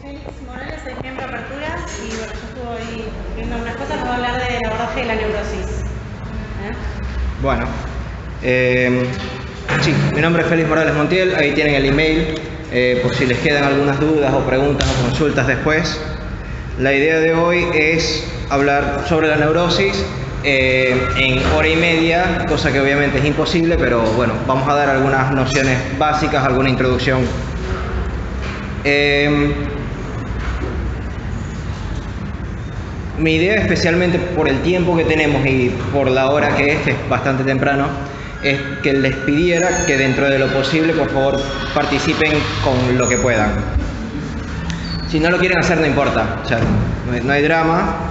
Félix Morales, soy miembro de Apertura y bueno, yo estuve ahí viendo unas cosas, voy a hablar del abordaje de la neurosis. Bueno, sí, mi nombre es Félix Morales Montiel, ahí tienen el email, por si les quedan algunas dudas o preguntas o consultas después. La idea de hoy es hablar sobre la neurosis en hora y media, cosa que obviamente es imposible, pero bueno, vamos a dar algunas nociones básicas, alguna introducción. Mi idea, especialmente por el tiempo que tenemos y por la hora que es bastante temprano, es que les pidiera que dentro de lo posible, por favor, participen con lo que puedan. Si no lo quieren hacer, no importa, o sea, no hay drama.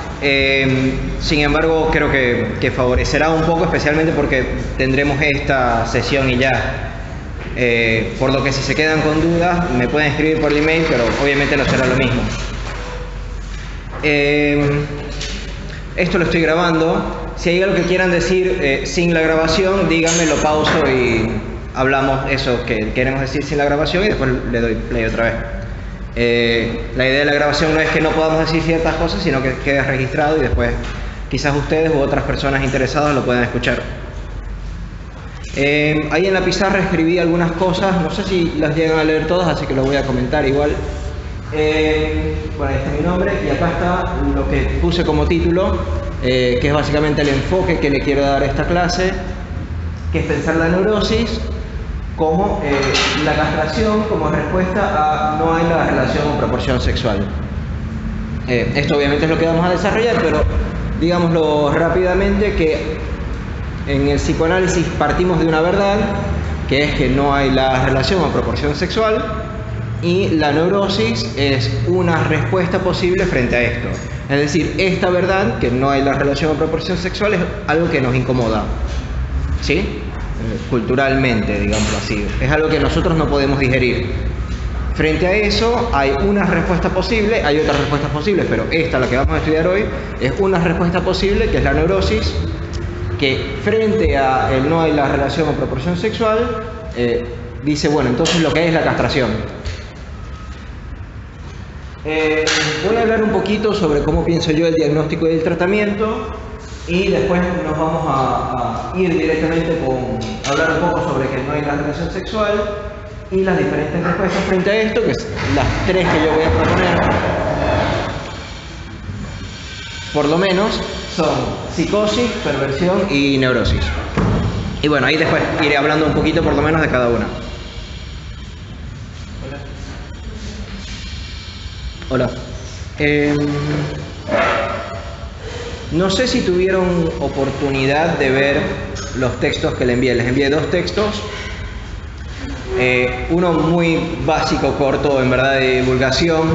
Sin embargo, creo que favorecerá un poco, especialmente porque tendremos esta sesión y ya. Por lo que si se quedan con dudas, me pueden escribir por el email, pero obviamente no será lo mismo. Esto lo estoy grabando. Si hay algo que quieran decir sin la grabación, díganme, lo pauso y hablamos eso que queremos decir sin la grabación y después le doy play otra vez. La idea de la grabación no es que no podamos decir ciertas cosas, sino que quede registrado y después quizás ustedes u otras personas interesadas lo puedan escuchar. Ahí en la pizarra escribí algunas cosas, no sé si las llegan a leer todas, así que lo voy a comentar igual. Bueno, ahí está mi nombre y acá está lo que puse como título, que es básicamente el enfoque que le quiero dar a esta clase, que es pensar la neurosis como la castración como respuesta a no hay la relación o proporción sexual. Esto obviamente es lo que vamos a desarrollar, pero digámoslo rápidamente que en el psicoanálisis partimos de una verdad, que es que no hay la relación o proporción sexual, y la neurosis es una respuesta posible frente a esto. Es decir, esta verdad, que no hay la relación o proporción sexual, es algo que nos incomoda, ¿sí? Culturalmente, digámoslo así. Es algo que nosotros no podemos digerir. Frente a eso hay una respuesta posible, hay otras respuestas posibles, pero esta, la que vamos a estudiar hoy, es una respuesta posible, que es la neurosis, que frente a el no hay la relación o proporción sexual, dice, bueno, entonces lo que es la castración. Voy a hablar un poquito sobre cómo pienso yo el diagnóstico y el tratamiento y después nos vamos a ir directamente con hablar un poco sobre que no hay la relación sexual y las diferentes respuestas frente a esto, que es las tres que yo voy a proponer. Por lo menos son psicosis, perversión y neurosis. Y bueno, ahí después iré hablando un poquito por lo menos de cada una. Hola. No sé si tuvieron oportunidad de ver los textos que les envié dos textos. Uno muy básico, corto, en verdad, de divulgación,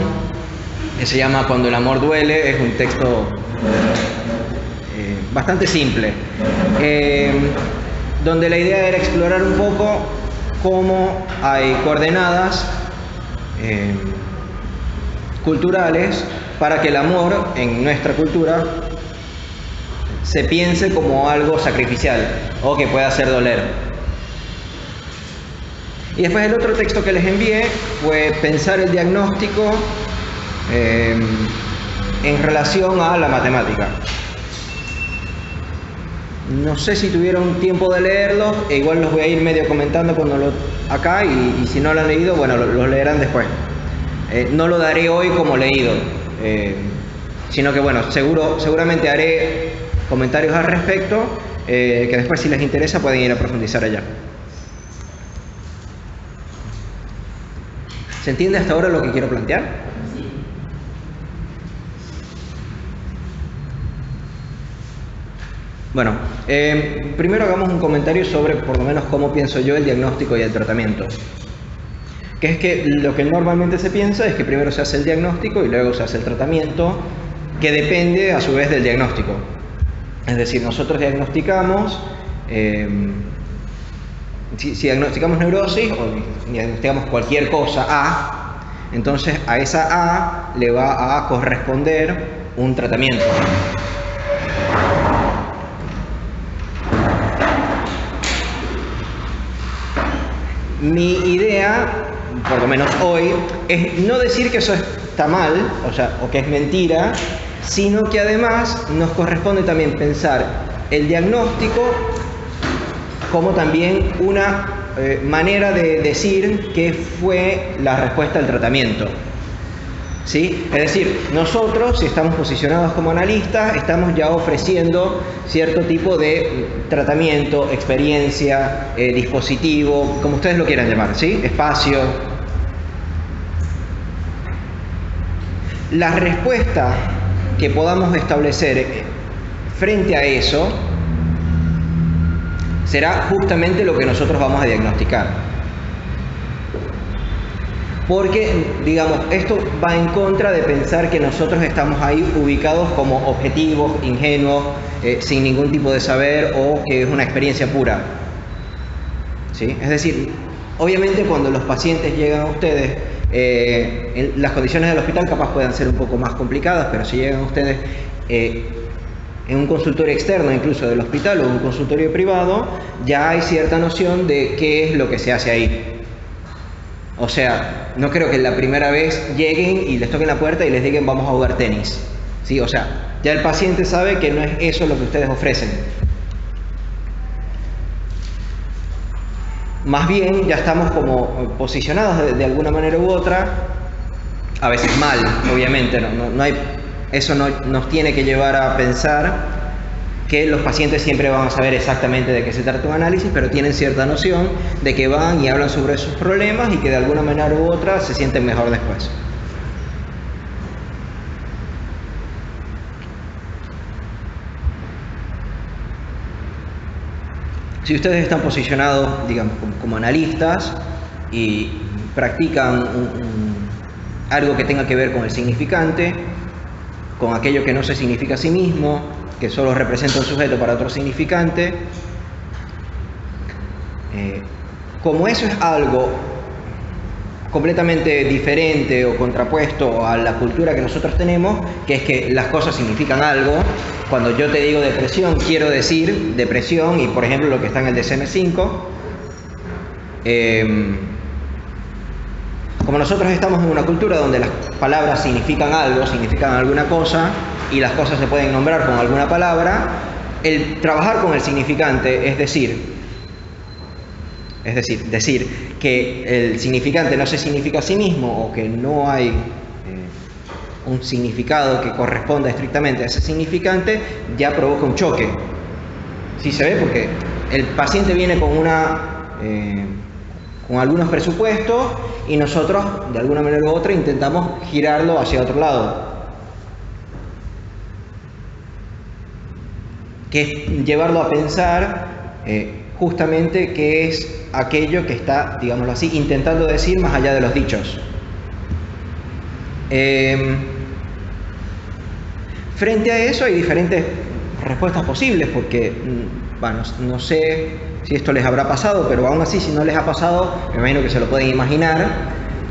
que se llama Cuando el amor duele. Es un texto bastante simple, donde la idea era explorar un poco cómo hay coordenadas culturales para que el amor en nuestra cultura se piense como algo sacrificial o que pueda hacer doler. Y después el otro texto que les envié fue pensar el diagnóstico en relación a la matemática. No sé si tuvieron tiempo de leerlos, e igual los voy a ir medio comentando cuando acá y si no lo han leído, bueno, los leerán después. No lo daré hoy como leído, sino que bueno, seguramente haré comentarios al respecto, que después si les interesa pueden ir a profundizar allá. ¿Se entiende hasta ahora lo que quiero plantear? Sí. Bueno, primero hagamos un comentario sobre por lo menos cómo pienso yo el diagnóstico y el tratamiento. Que es que lo que normalmente se piensa es que primero se hace el diagnóstico y luego se hace el tratamiento, que depende a su vez del diagnóstico. Es decir, nosotros diagnosticamos, si diagnosticamos neurosis o diagnosticamos cualquier cosa A, entonces a esa A le va a corresponder un tratamiento. Mi idea por lo menos hoy, es no decir que eso está mal, o que es mentira, sino que además nos corresponde también pensar el diagnóstico como también una manera de decir qué fue la respuesta al tratamiento. ¿Sí? Es decir, nosotros, si estamos posicionados como analistas, estamos ya ofreciendo cierto tipo de tratamiento, experiencia, dispositivo, como ustedes lo quieran llamar, ¿sí? Espacio. La respuesta que podamos establecer frente a eso será justamente lo que nosotros vamos a diagnosticar. Porque, digamos, esto va en contra de pensar que nosotros estamos ahí ubicados como objetivos, ingenuos, sin ningún tipo de saber o que es una experiencia pura. ¿Sí? Es decir, obviamente cuando los pacientes llegan a ustedes, las condiciones del hospital capaz puedan ser un poco más complicadas, pero si llegan a ustedes en un consultorio externo incluso del hospital o un consultorio privado, ya hay cierta noción de qué es lo que se hace ahí. O sea, no creo que la primera vez lleguen y les toquen la puerta y les digan vamos a jugar tenis. ¿Sí? O sea, ya el paciente sabe que no es eso lo que ustedes ofrecen. Más bien ya estamos como posicionados de alguna manera u otra, a veces mal, obviamente, no hay, eso no nos tiene que llevar a pensar que los pacientes siempre van a saber exactamente de qué se trata un análisis, pero tienen cierta noción de que van y hablan sobre sus problemas y que de alguna manera u otra se sienten mejor después. Si ustedes están posicionados, digamos, como analistas y practican algo que tenga que ver con el significante, con aquello que no se significa a sí mismo, que solo representa un sujeto para otro significante, como eso es algo completamente diferente o contrapuesto a la cultura que nosotros tenemos, que es que las cosas significan algo. Cuando yo te digo depresión, quiero decir depresión, y por ejemplo lo que está en el DSM-5, como nosotros estamos en una cultura donde las palabras significan algo, significan alguna cosa, y las cosas se pueden nombrar con alguna palabra, el trabajar con el significante, es decir que el significante no se significa a sí mismo o que no hay un significado que corresponda estrictamente a ese significante, ya provoca un choque. Sí se ve porque el paciente viene con con algunos presupuestos y nosotros de alguna manera u otra intentamos girarlo hacia otro lado, que es llevarlo a pensar justamente qué es aquello que está, digámoslo así, intentando decir más allá de los dichos. Frente a eso hay diferentes respuestas posibles, porque, bueno, no sé si esto les habrá pasado, pero aún así, si no les ha pasado, me imagino que se lo pueden imaginar,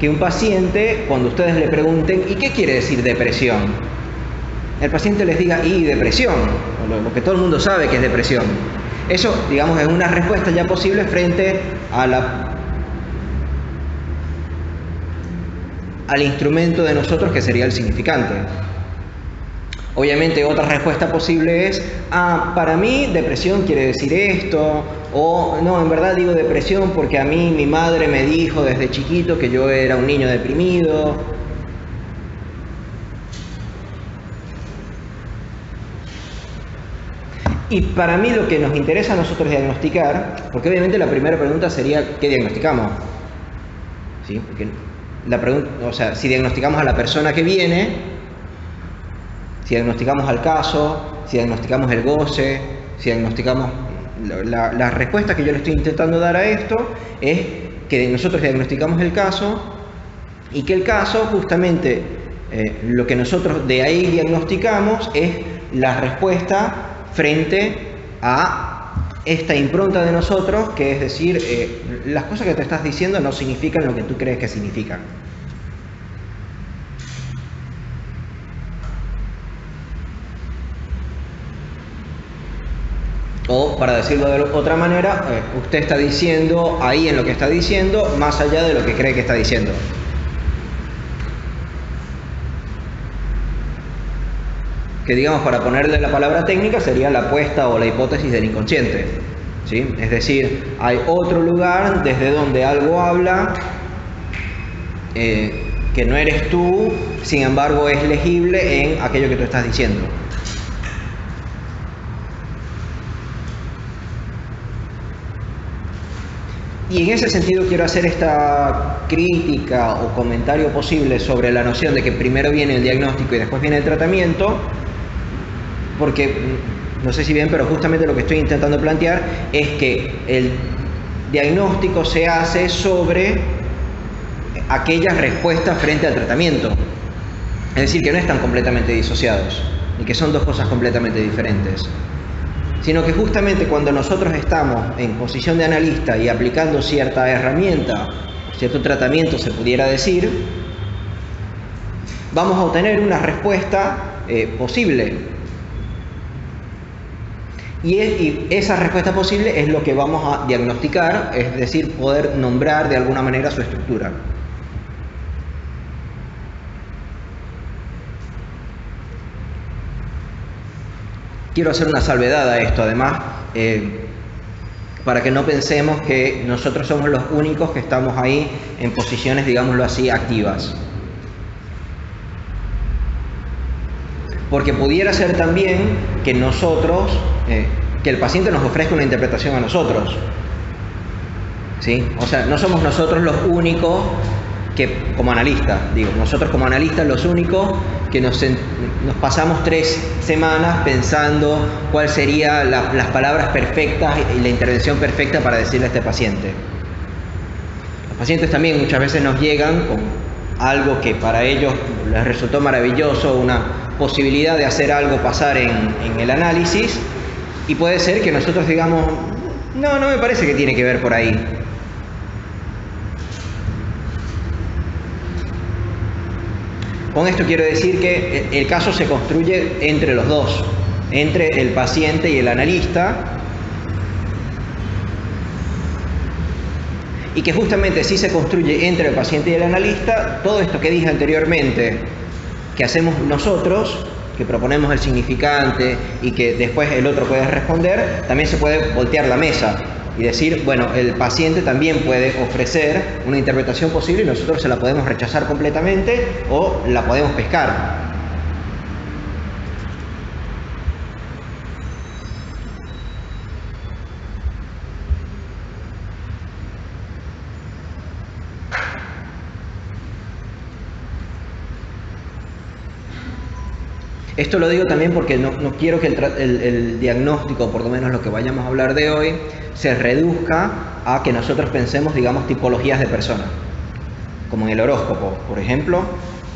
que un paciente, cuando ustedes le pregunten, ¿y qué quiere decir depresión?, el paciente les diga, y depresión, lo que todo el mundo sabe que es depresión. Eso, digamos, es una respuesta ya posible frente a al instrumento de nosotros que sería el significante. Obviamente otra respuesta posible es, para mí depresión quiere decir esto, o no, en verdad digo depresión porque a mí mi madre me dijo desde chiquito que yo era un niño deprimido. Y para mí lo que nos interesa a nosotros diagnosticar, porque obviamente la primera pregunta sería ¿qué diagnosticamos? ¿Sí? Porque la pregunta, o sea, si diagnosticamos a la persona que viene, si diagnosticamos al caso, si diagnosticamos el goce, si diagnosticamos... La respuesta que yo le estoy intentando dar a esto es que nosotros diagnosticamos el caso y que el caso justamente lo que nosotros de ahí diagnosticamos es la respuesta frente a esta impronta de nosotros, que es decir, las cosas que te estás diciendo no significan lo que tú crees que significan. O, para decirlo de otra manera, usted está diciendo ahí en lo que está diciendo, más allá de lo que cree que está diciendo. Que digamos, para ponerle la palabra técnica, sería la apuesta o la hipótesis del inconsciente, ¿sí? Es decir, hay otro lugar desde donde algo habla, que no eres tú, sin embargo es legible en aquello que tú estás diciendo. Y en ese sentido quiero hacer esta crítica o comentario posible sobre la noción de que primero viene el diagnóstico y después viene el tratamiento, porque no sé si bien, pero justamente lo que estoy intentando plantear es que el diagnóstico se hace sobre aquellas respuestas frente al tratamiento. Es decir, que no están completamente disociados y que son dos cosas completamente diferentes, sino que justamente cuando nosotros estamos en posición de analista y aplicando cierta herramienta, cierto tratamiento se pudiera decir, vamos a obtener una respuesta posible. Y esa respuesta posible es lo que vamos a diagnosticar, es decir, poder nombrar de alguna manera su estructura. Quiero hacer una salvedad a esto, además, para que no pensemos que nosotros somos los únicos que estamos ahí en posiciones, digámoslo así, activas. Porque pudiera ser también que nosotros, que el paciente nos ofrezca una interpretación a nosotros, ¿sí? O sea, no somos nosotros los únicos que, como analistas, digo, nosotros como analistas los únicos que nos pasamos 3 semanas pensando cuál sería las palabras perfectas y la intervención perfecta para decirle a este paciente. Los pacientes también muchas veces nos llegan con algo que para ellos les resultó maravilloso, una posibilidad de hacer algo pasar en el análisis, y puede ser que nosotros digamos, no me parece que tiene que ver por ahí. Con esto quiero decir que el caso se construye entre los dos, entre el paciente y el analista, y que justamente si se construye entre el paciente y el analista, todo esto que dije anteriormente, que hacemos nosotros, que proponemos el significante y que después el otro puede responder, también se puede voltear la mesa y decir, bueno, el paciente también puede ofrecer una interpretación posible y nosotros se la podemos rechazar completamente o la podemos pescar. Esto lo digo también porque no quiero que el diagnóstico, por lo menos lo que vayamos a hablar de hoy, se reduzca a que nosotros pensemos, digamos, tipologías de personas, como en el horóscopo, por ejemplo.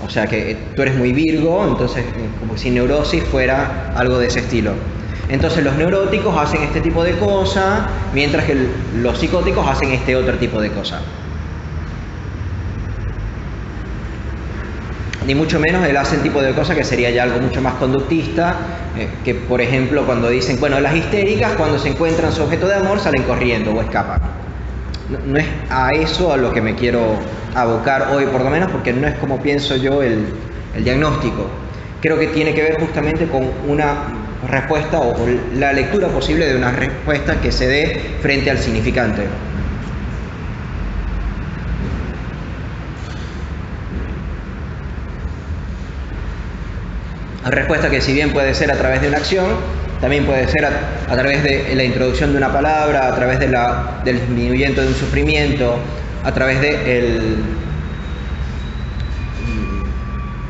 O sea, que tú eres muy Virgo, entonces como si neurosis fuera algo de ese estilo. Entonces los neuróticos hacen este tipo de cosas, mientras que los psicóticos hacen este otro tipo de cosas. Ni mucho menos él hace el tipo de cosas que sería ya algo mucho más conductista, que por ejemplo cuando dicen, bueno, las histéricas cuando se encuentran su objeto de amor salen corriendo o escapan. No es a eso a lo que me quiero abocar hoy, por lo menos, porque no es como pienso yo el diagnóstico. Creo que tiene que ver justamente con una respuesta o la lectura posible de una respuesta que se dé frente al significante. Respuesta que si bien puede ser a través de una acción, también puede ser a través de la introducción de una palabra, a través del disminuyendo de un sufrimiento, a través de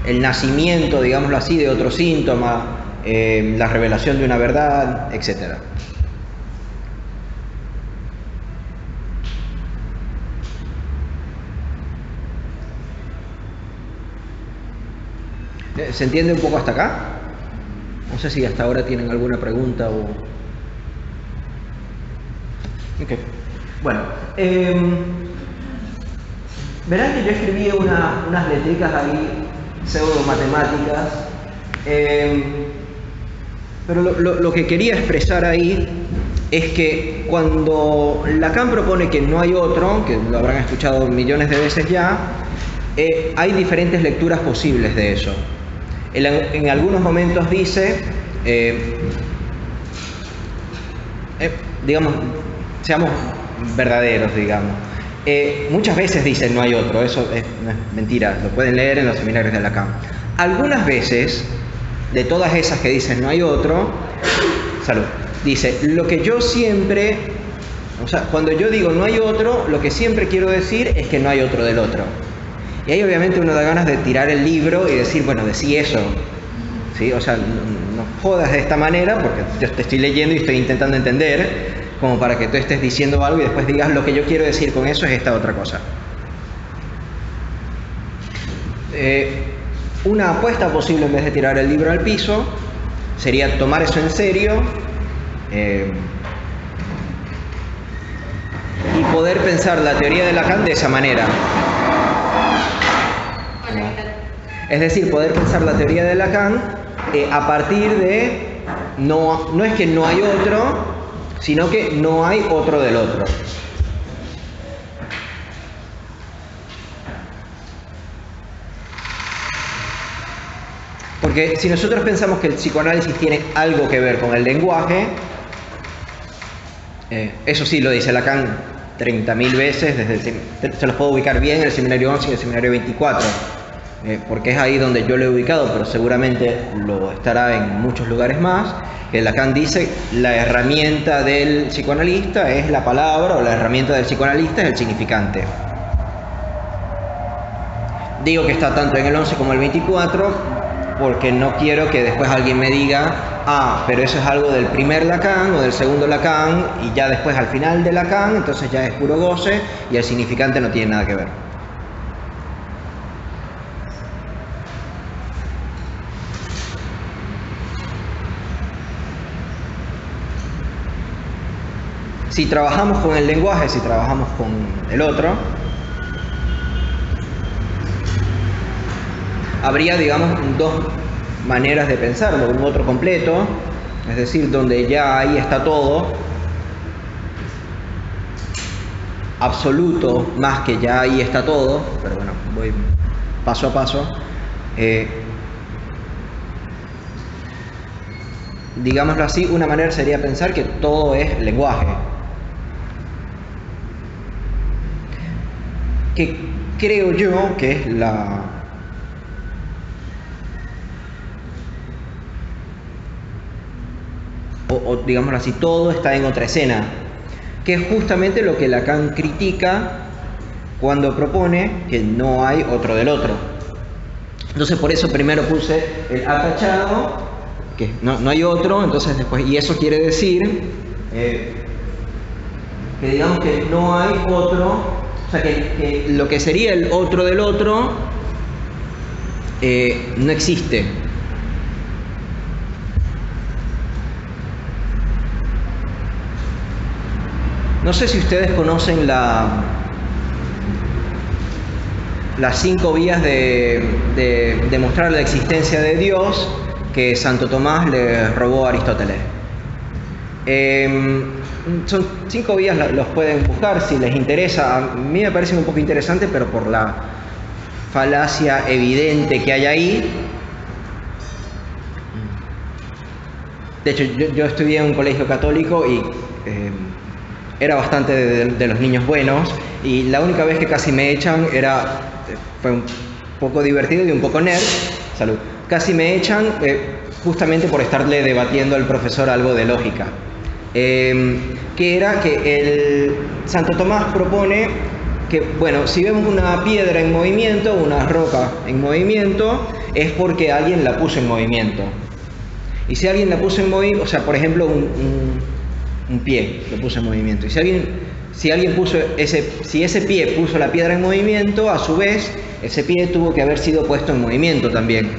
el nacimiento, digámoslo así, de otro síntoma, la revelación de una verdad, etc. ¿Se entiende un poco hasta acá? No sé si hasta ahora tienen alguna pregunta o... Ok. Bueno, verán que yo escribí unas letricas ahí, pseudo matemáticas, pero lo que quería expresar ahí es que cuando Lacan propone que no hay otro, que lo habrán escuchado millones de veces ya, hay diferentes lecturas posibles de eso. En algunos momentos dice, digamos, seamos verdaderos, digamos. Muchas veces dice no hay otro, eso no es mentira, lo pueden leer en los seminarios de Lacan. Algunas veces, de todas esas que dicen no hay otro, salud, dice, lo que yo siempre, o sea, cuando yo digo no hay otro, lo que siempre quiero decir es que no hay otro del otro. Y ahí obviamente uno da ganas de tirar el libro y decir, bueno, decí eso, ¿sí? O sea, no jodas de esta manera, porque yo te estoy leyendo y estoy intentando entender, como para que tú estés diciendo algo y después digas lo que yo quiero decir con eso es esta otra cosa. Una apuesta posible en vez de tirar el libro al piso sería tomar eso en serio y poder pensar la teoría de Lacan de esa manera. Es decir, poder pensar la teoría de Lacan a partir de, no es que no hay otro, sino que no hay otro del otro. Porque si nosotros pensamos que el psicoanálisis tiene algo que ver con el lenguaje, eso sí lo dice Lacan 30.000 veces, se los puedo ubicar bien en el seminario 11 y el seminario 24, porque es ahí donde yo lo he ubicado, pero seguramente lo estará en muchos lugares más, que Lacan dice la herramienta del psicoanalista es la palabra, o la herramienta del psicoanalista es el significante. Digo que está tanto en el 11 como el 24, porque no quiero que después alguien me diga, ah, pero eso es algo del primer Lacan o del segundo Lacan, y ya después al final de Lacan, entonces ya es puro goce y el significante no tiene nada que ver. Si trabajamos con el lenguaje, si trabajamos con el otro, habría, digamos, dos maneras de pensarlo. Un otro completo, es decir, donde ya ahí está todo, absoluto más que ya ahí está todo, pero bueno, voy paso a paso. Digámoslo así, una manera sería pensar que todo es lenguaje. Que creo yo que es la... O digámoslo así, todo está en otra escena, que es justamente lo que Lacan critica cuando propone que no hay otro del otro. Entonces por eso primero puse el atachado, que no hay otro, entonces después, y eso quiere decir que digamos que no hay otro, o sea que lo que sería el otro del otro no existe. No sé si ustedes conocen las 5 vías de demostrar la existencia de Dios que Santo Tomás le robó a Aristóteles. Son 5 vías, los pueden buscar si les interesa. A mí me parecen un poco interesantes, pero por la falacia evidente que hay ahí. De hecho, yo estudié en un colegio católico y era bastante de los niños buenos, y la única vez que casi me echan fue un poco divertido y un poco nerd, salud, casi me echan justamente por estarle debatiendo al profesor algo de lógica, que era que el Santo Tomás propone que, bueno, si vemos una piedra en movimiento, una roca en movimiento, es porque alguien la puso en movimiento. Y si alguien la puso en movimiento, o sea, por ejemplo, un pie lo puso en movimiento. Y si ese pie puso la piedra en movimiento, a su vez, ese pie tuvo que haber sido puesto en movimiento también.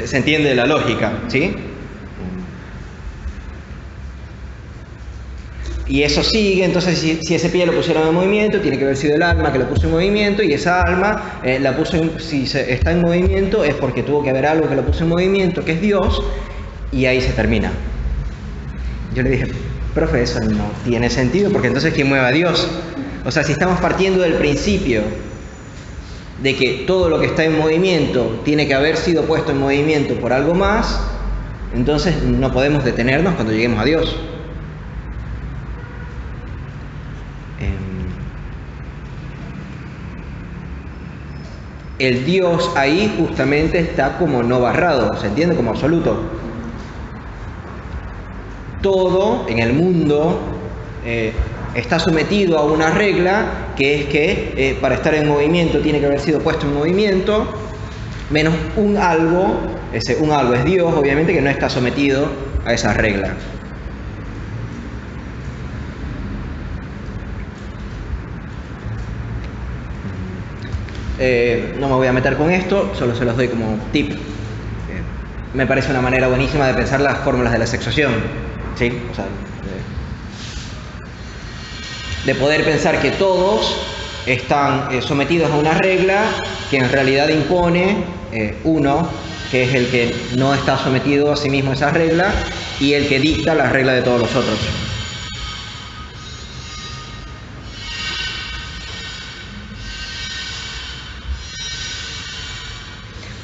¿Se entiende la lógica? ¿Sí? Y eso sigue, entonces si ese pie lo pusieron en movimiento, tiene que haber sido el alma que lo puso en movimiento, y esa alma si está en movimiento es porque tuvo que haber algo que lo puso en movimiento, que es Dios, y ahí se termina. Yo le dije, profe, eso no tiene sentido, porque entonces ¿quién mueve a Dios? O sea, si estamos partiendo del principio de que todo lo que está en movimiento tiene que haber sido puesto en movimiento por algo más, entonces no podemos detenernos cuando lleguemos a Dios. El Dios ahí justamente está como no barrado, se entiende como absoluto. Todo en el mundo está sometido a una regla, que es que para estar en movimiento tiene que haber sido puesto en movimiento, menos un algo, ese un algo es Dios, obviamente, que no está sometido a esa regla. No me voy a meter con esto, solo se los doy como tip. Me parece una manera buenísima de pensar las fórmulas de la sexuación, ¿sí? O sea, de poder pensar que todos están sometidos a una regla que en realidad impone uno, que es el que no está sometido a sí mismo a esa regla, y el que dicta la regla de todos los otros.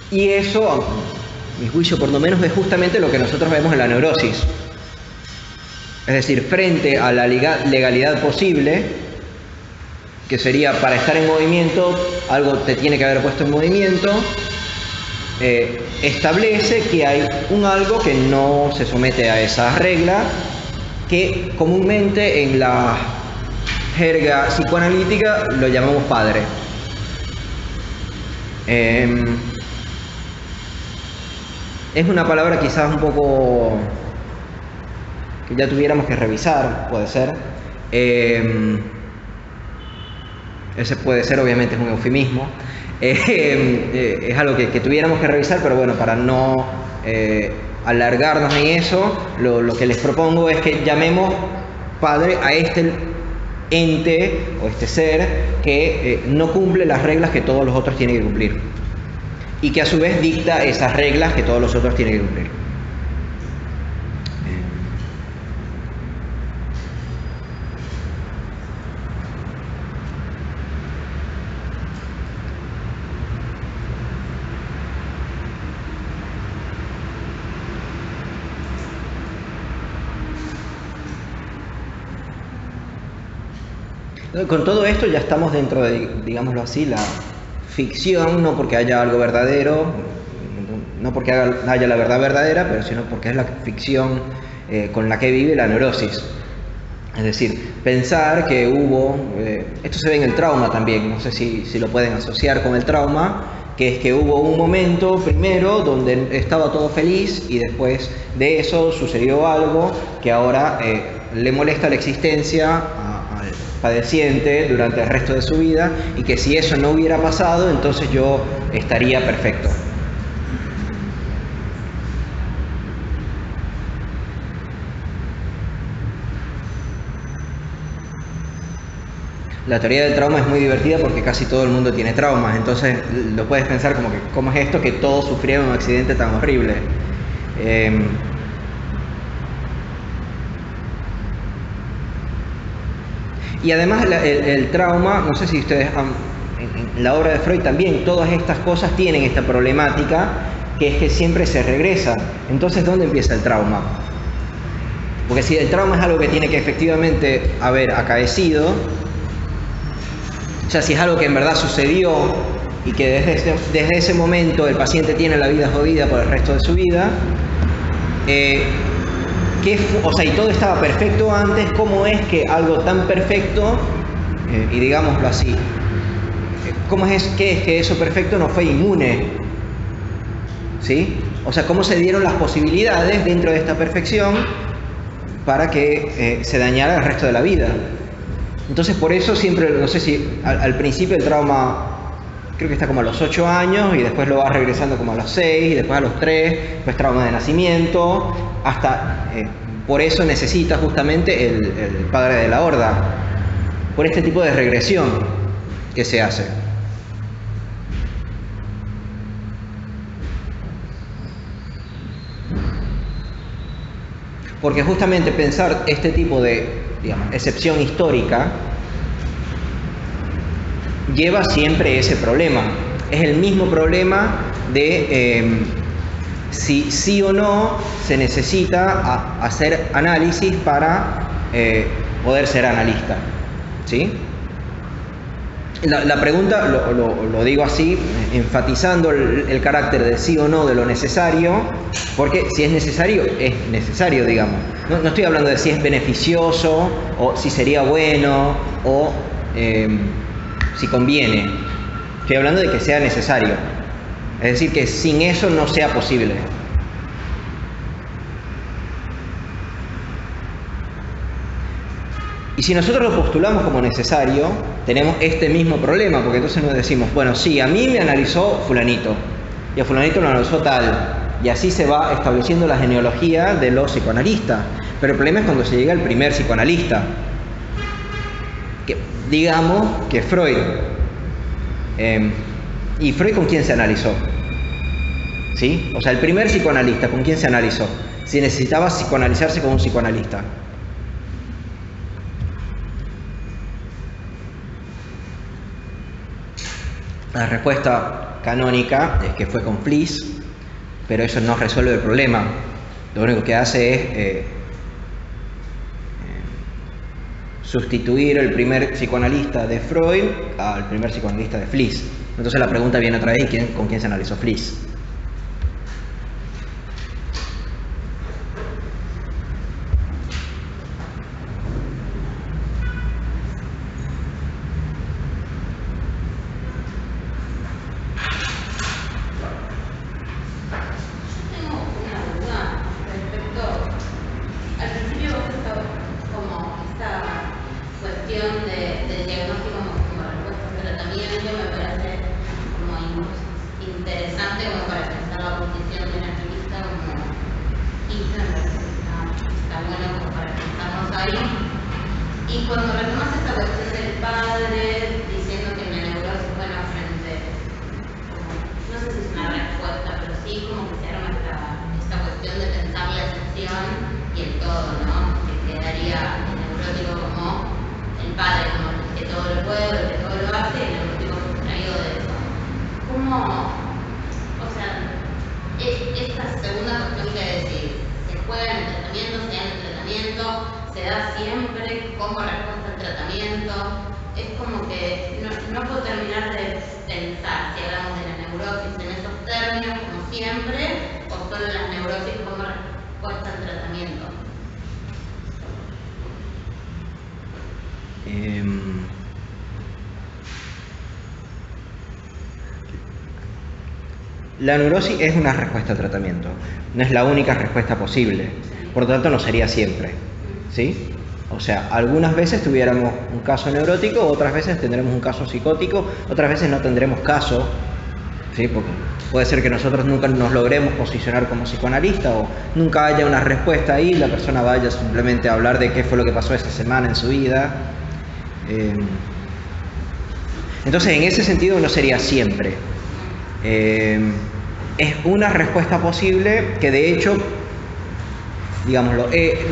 Y eso, a mi juicio por lo menos, es justamente lo que nosotros vemos en la neurosis. Es decir, frente a la legalidad posible, que sería para estar en movimiento, algo te tiene que haber puesto en movimiento, establece que hay un algo que no se somete a esa regla, que comúnmente en la jerga psicoanalítica lo llamamos padre. Es una palabra quizás un poco que ya tuviéramos que revisar, puede ser. Ese puede ser, obviamente es un eufemismo. Es algo que tuviéramos que revisar, pero bueno, para no alargarnos en eso, lo que les propongo es que llamemos padre a este ente o este ser que no cumple las reglas que todos los otros tienen que cumplir, y que a su vez dicta esas reglas que todos los otros tienen que cumplir. Con todo esto ya estamos dentro de, digámoslo así, la ficción, no porque haya algo verdadero, no porque haya la verdad verdadera, pero sino porque es la ficción con la que vive la neurosis. Es decir, pensar que hubo, esto se ve en el trauma también, no sé si lo pueden asociar con el trauma, que es que hubo un momento primero donde estaba todo feliz y después de eso sucedió algo que ahora le molesta la existencia al padeciente durante el resto de su vida, y que si eso no hubiera pasado, entonces yo estaría perfecto. La teoría del trauma es muy divertida porque casi todo el mundo tiene traumas, entonces lo puedes pensar como que, ¿cómo es esto que todos sufrieron un accidente tan horrible? Y además el trauma, no sé si ustedes en la obra de Freud también, todas estas cosas tienen esta problemática, que es que siempre se regresa. Entonces, ¿dónde empieza el trauma? Porque si el trauma es algo que tiene que efectivamente haber acaecido, o sea, si es algo que en verdad sucedió y que desde ese momento el paciente tiene la vida jodida por el resto de su vida, o sea, y todo estaba perfecto antes, ¿cómo es que algo tan perfecto, y digámoslo así, cómo es que eso perfecto no fue inmune? ¿Sí? O sea, ¿cómo se dieron las posibilidades dentro de esta perfección para que se dañara el resto de la vida? Entonces, por eso siempre, no sé si al principio el trauma creo que está como a los 8 años y después lo va regresando como a los 6 y después a los 3, después trauma de nacimiento, hasta por eso necesita justamente el padre de la horda, por este tipo de regresión que se hace. Porque justamente pensar este tipo de, digamos, excepción histórica lleva siempre ese problema. Es el mismo problema de si sí o no se necesita hacer análisis para poder ser analista, ¿sí? La pregunta, lo digo así, enfatizando el carácter de sí o no de lo necesario, porque si es necesario, digamos. No estoy hablando de si es beneficioso, o si sería bueno, o si conviene. Estoy hablando de que sea necesario. Es decir, que sin eso no sea posible. Y si nosotros lo postulamos como necesario, tenemos este mismo problema, porque entonces nos decimos, bueno, sí, a mí me analizó fulanito, y a fulanito lo analizó tal, y así se va estableciendo la genealogía de los psicoanalistas. Pero el problema es cuando se llega al primer psicoanalista, que digamos que Freud. ¿Y Freud con quién se analizó? ¿Sí? O sea, el primer psicoanalista, ¿con quién se analizó? Si necesitaba psicoanalizarse con un psicoanalista. La respuesta canónica es que fue con Fliess, pero eso no resuelve el problema. Lo único que hace es sustituir el primer psicoanalista de Freud al primer psicoanalista de Fliess. Entonces la pregunta viene otra vez, ¿con quién se analizó Fliess? La neurosis es una respuesta al tratamiento, no es la única respuesta posible, por lo tanto no sería siempre, ¿sí? O sea, algunas veces tuviéramos un caso neurótico, otras veces tendremos un caso psicótico, otras veces no tendremos caso, ¿sí? Porque puede ser que nosotros nunca nos logremos posicionar como psicoanalista o nunca haya una respuesta ahí, la persona vaya simplemente a hablar de qué fue lo que pasó esa semana en su vida. Entonces, en ese sentido no sería siempre. Es una respuesta posible que de hecho, digámoslo,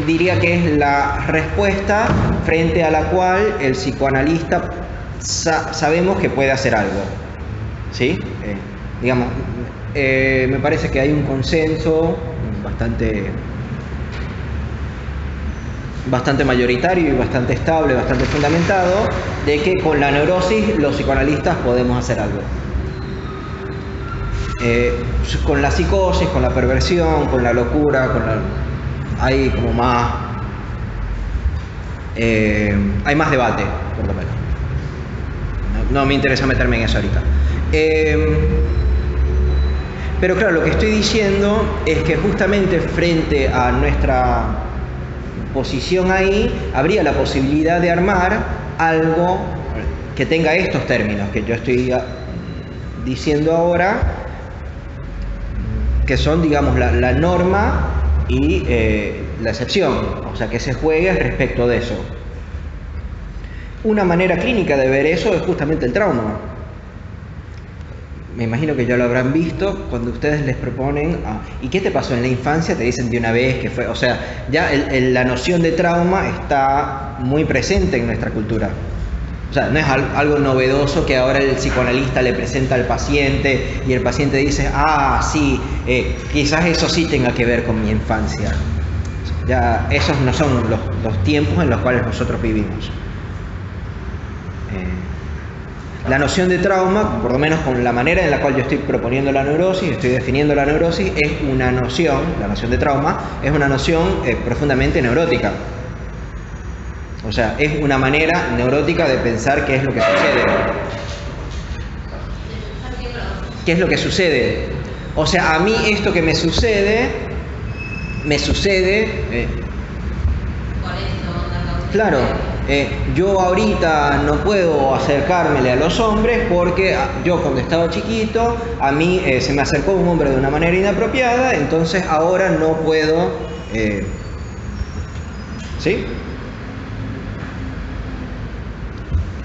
diría que es la respuesta frente a la cual el psicoanalista sabemos que puede hacer algo, ¿sí? Digamos, me parece que hay un consenso bastante mayoritario y bastante estable, bastante fundamentado, de que con la neurosis los psicoanalistas podemos hacer algo. Con la psicosis, con la perversión, con la locura, hay como más, hay más debate, por lo menos. No me interesa meterme en eso ahorita. Pero claro, lo que estoy diciendo es que justamente frente a nuestra posición ahí, habría la posibilidad de armar algo que tenga estos términos que yo estoy diciendo ahora, que son, digamos, la norma y la excepción, o sea, que se juegue respecto de eso. Una manera clínica de ver eso es justamente el trauma. me imagino que ya lo habrán visto, cuando ustedes les proponen, ¿y qué te pasó en la infancia? Te dicen de una vez que fue, o sea, ya la noción de trauma está muy presente en nuestra cultura. O sea, no es algo novedoso que ahora el psicoanalista le presenta al paciente y el paciente dice, sí, quizás eso sí tenga que ver con mi infancia. Ya esos no son los tiempos en los cuales nosotros vivimos. La noción de trauma, por lo menos con la manera en la cual yo estoy proponiendo la neurosis, estoy definiendo la neurosis, es una noción, la noción de trauma, es una noción profundamente neurótica. O sea, es una manera neurótica de pensar qué es lo que sucede. ¿Qué es lo que sucede? O sea, a mí esto que me sucede, claro, yo ahorita no puedo acercármele a los hombres porque yo cuando estaba chiquito, a mí se me acercó un hombre de una manera inapropiada, entonces ahora no puedo, ¿sí?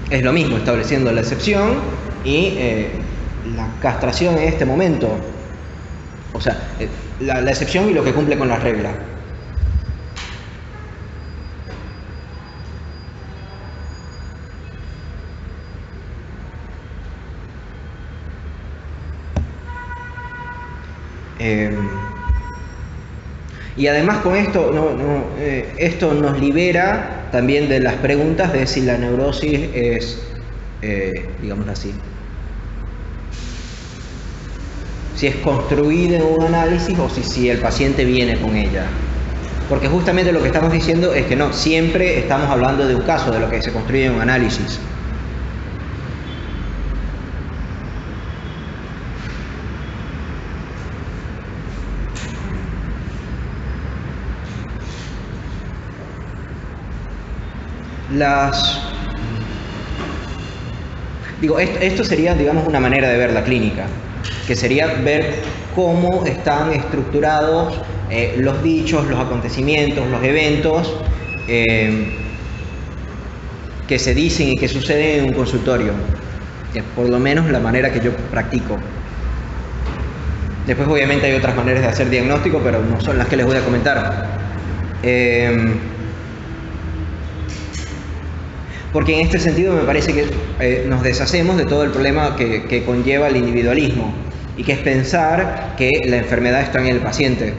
Es lo mismo, estableciendo la excepción y la castración en este momento. O sea, la excepción y lo que cumple con la regla. Y además con esto, esto nos libera también de las preguntas de si la neurosis es, digámoslo así, si es construida en un análisis o si el paciente viene con ella. Porque justamente lo que estamos diciendo es que no, siempre estamos hablando de un caso, de lo que se construye en un análisis. Esto sería, digamos, una manera de ver la clínica, que sería ver cómo están estructurados los dichos, los acontecimientos, los eventos que se dicen y que suceden en un consultorio. Es por lo menos la manera que yo practico. Después obviamente hay otras maneras de hacer diagnóstico, pero no son las que les voy a comentar. Porque en este sentido me parece que nos deshacemos de todo el problema que conlleva el individualismo, y que es pensar que la enfermedad está en el paciente.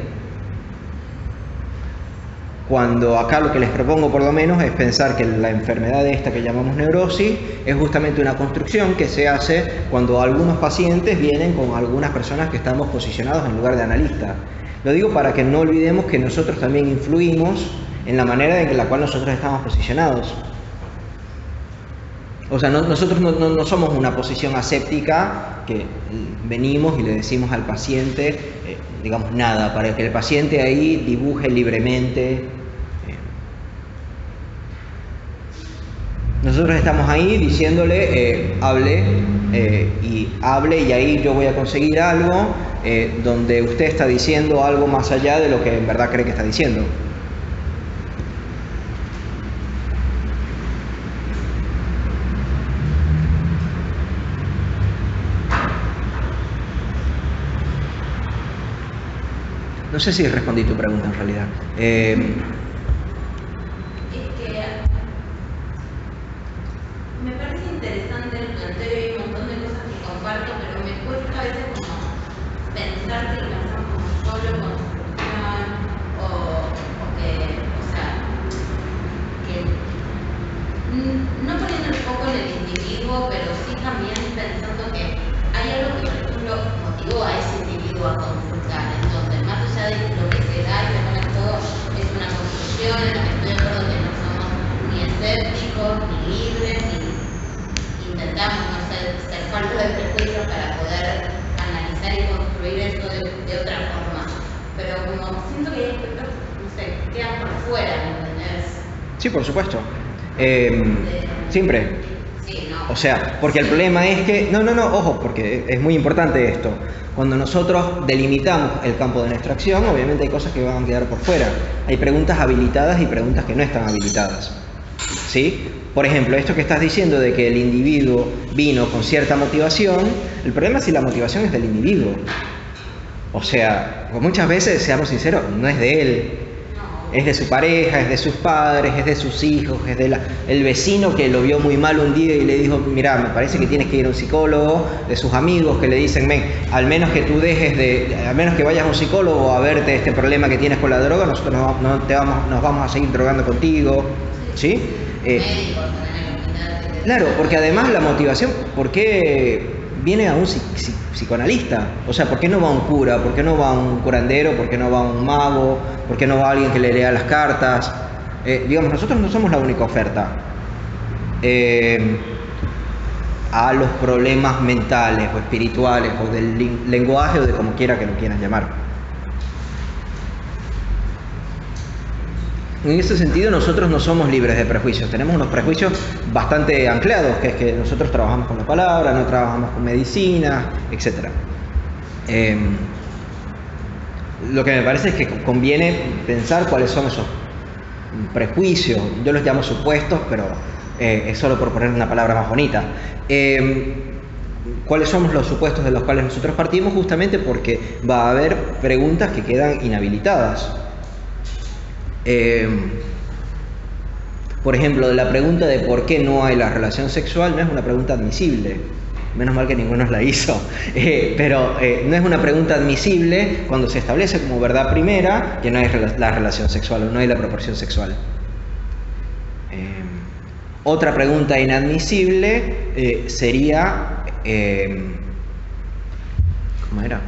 Cuando acá lo que les propongo por lo menos es pensar que la enfermedad esta que llamamos neurosis es justamente una construcción que se hace cuando algunos pacientes vienen con algunas personas que estamos posicionados en lugar de analista. Lo digo para que no olvidemos que nosotros también influimos en la manera en la cual nosotros estamos posicionados. O sea, nosotros no somos una posición aséptica que venimos y le decimos al paciente, digamos, nada, para que el paciente ahí dibuje libremente. Nosotros estamos ahí diciéndole, hable y ahí yo voy a conseguir algo donde usted está diciendo algo más allá de lo que en verdad cree que está diciendo. No sé si respondí tu pregunta en realidad. Es que me parece interesante el planteo y hay un montón de cosas que comparto, pero me cuesta a veces como pensar que lo pensamos como solo construcción o que, o sea, que no poniendo el foco en el individuo, pero sí también pensando que hay algo que, por ejemplo, motivó a ese individuo a consultar. Entonces, más allá de lo que se da y también todo es una construcción en la que estoy de acuerdo que no somos ni escépticos, ni libres, ni intentamos no ser faltos de prejuicios para poder analizar y construir eso de otra forma. Pero como siento que hay aspectos, no sé, quedan por fuera, ¿me entendés? Sí, por supuesto. Siempre. Sí, no. O sea, porque el problema es que... No, ojo, porque es muy importante esto. Cuando nosotros delimitamos el campo de nuestra acción, obviamente hay cosas que van a quedar por fuera. Hay preguntas habilitadas y preguntas que no están habilitadas. ¿sí? Por ejemplo, esto que estás diciendo de que el individuo vino con cierta motivación, el problema es si la motivación es del individuo. O sea, pues muchas veces, seamos sinceros, no es de él, es de su pareja, es de sus padres, es de sus hijos, es de el vecino que lo vio muy mal un día y le dijo, mira, me parece que tienes que ir a un psicólogo, de sus amigos que le dicen, ven, al menos que tú al menos que vayas a un psicólogo a verte este problema que tienes con la droga, nosotros nos vamos a seguir drogando contigo, ¿sí? Claro, porque además la motivación, ¿por qué viene a un psicoanalista? O sea, ¿por qué no va a un cura? ¿Por qué no va a un curandero? ¿Por qué no va a un mago? ¿Por qué no va a alguien que le lea las cartas? Digamos, nosotros no somos la única oferta a los problemas mentales o espirituales o del lenguaje o de como quiera que lo quieran llamar. En ese sentido, nosotros no somos libres de prejuicios. Tenemos unos prejuicios bastante anclados, que es que nosotros trabajamos con la palabra, no trabajamos con medicina, etc. Lo que me parece es que conviene pensar cuáles son esos prejuicios. Yo los llamo supuestos, pero es solo por poner una palabra más bonita. ¿Cuáles son los supuestos de los cuales nosotros partimos? Justamente porque va a haber preguntas que quedan inhabilitadas. Por ejemplo, de la pregunta de por qué no hay la relación sexual, no es una pregunta admisible. Menos mal que ninguno la hizo. Pero no es una pregunta admisible cuando se establece como verdad primera que no hay la relación sexual o no hay la proporción sexual. Otra pregunta inadmisible sería... ¿cómo era?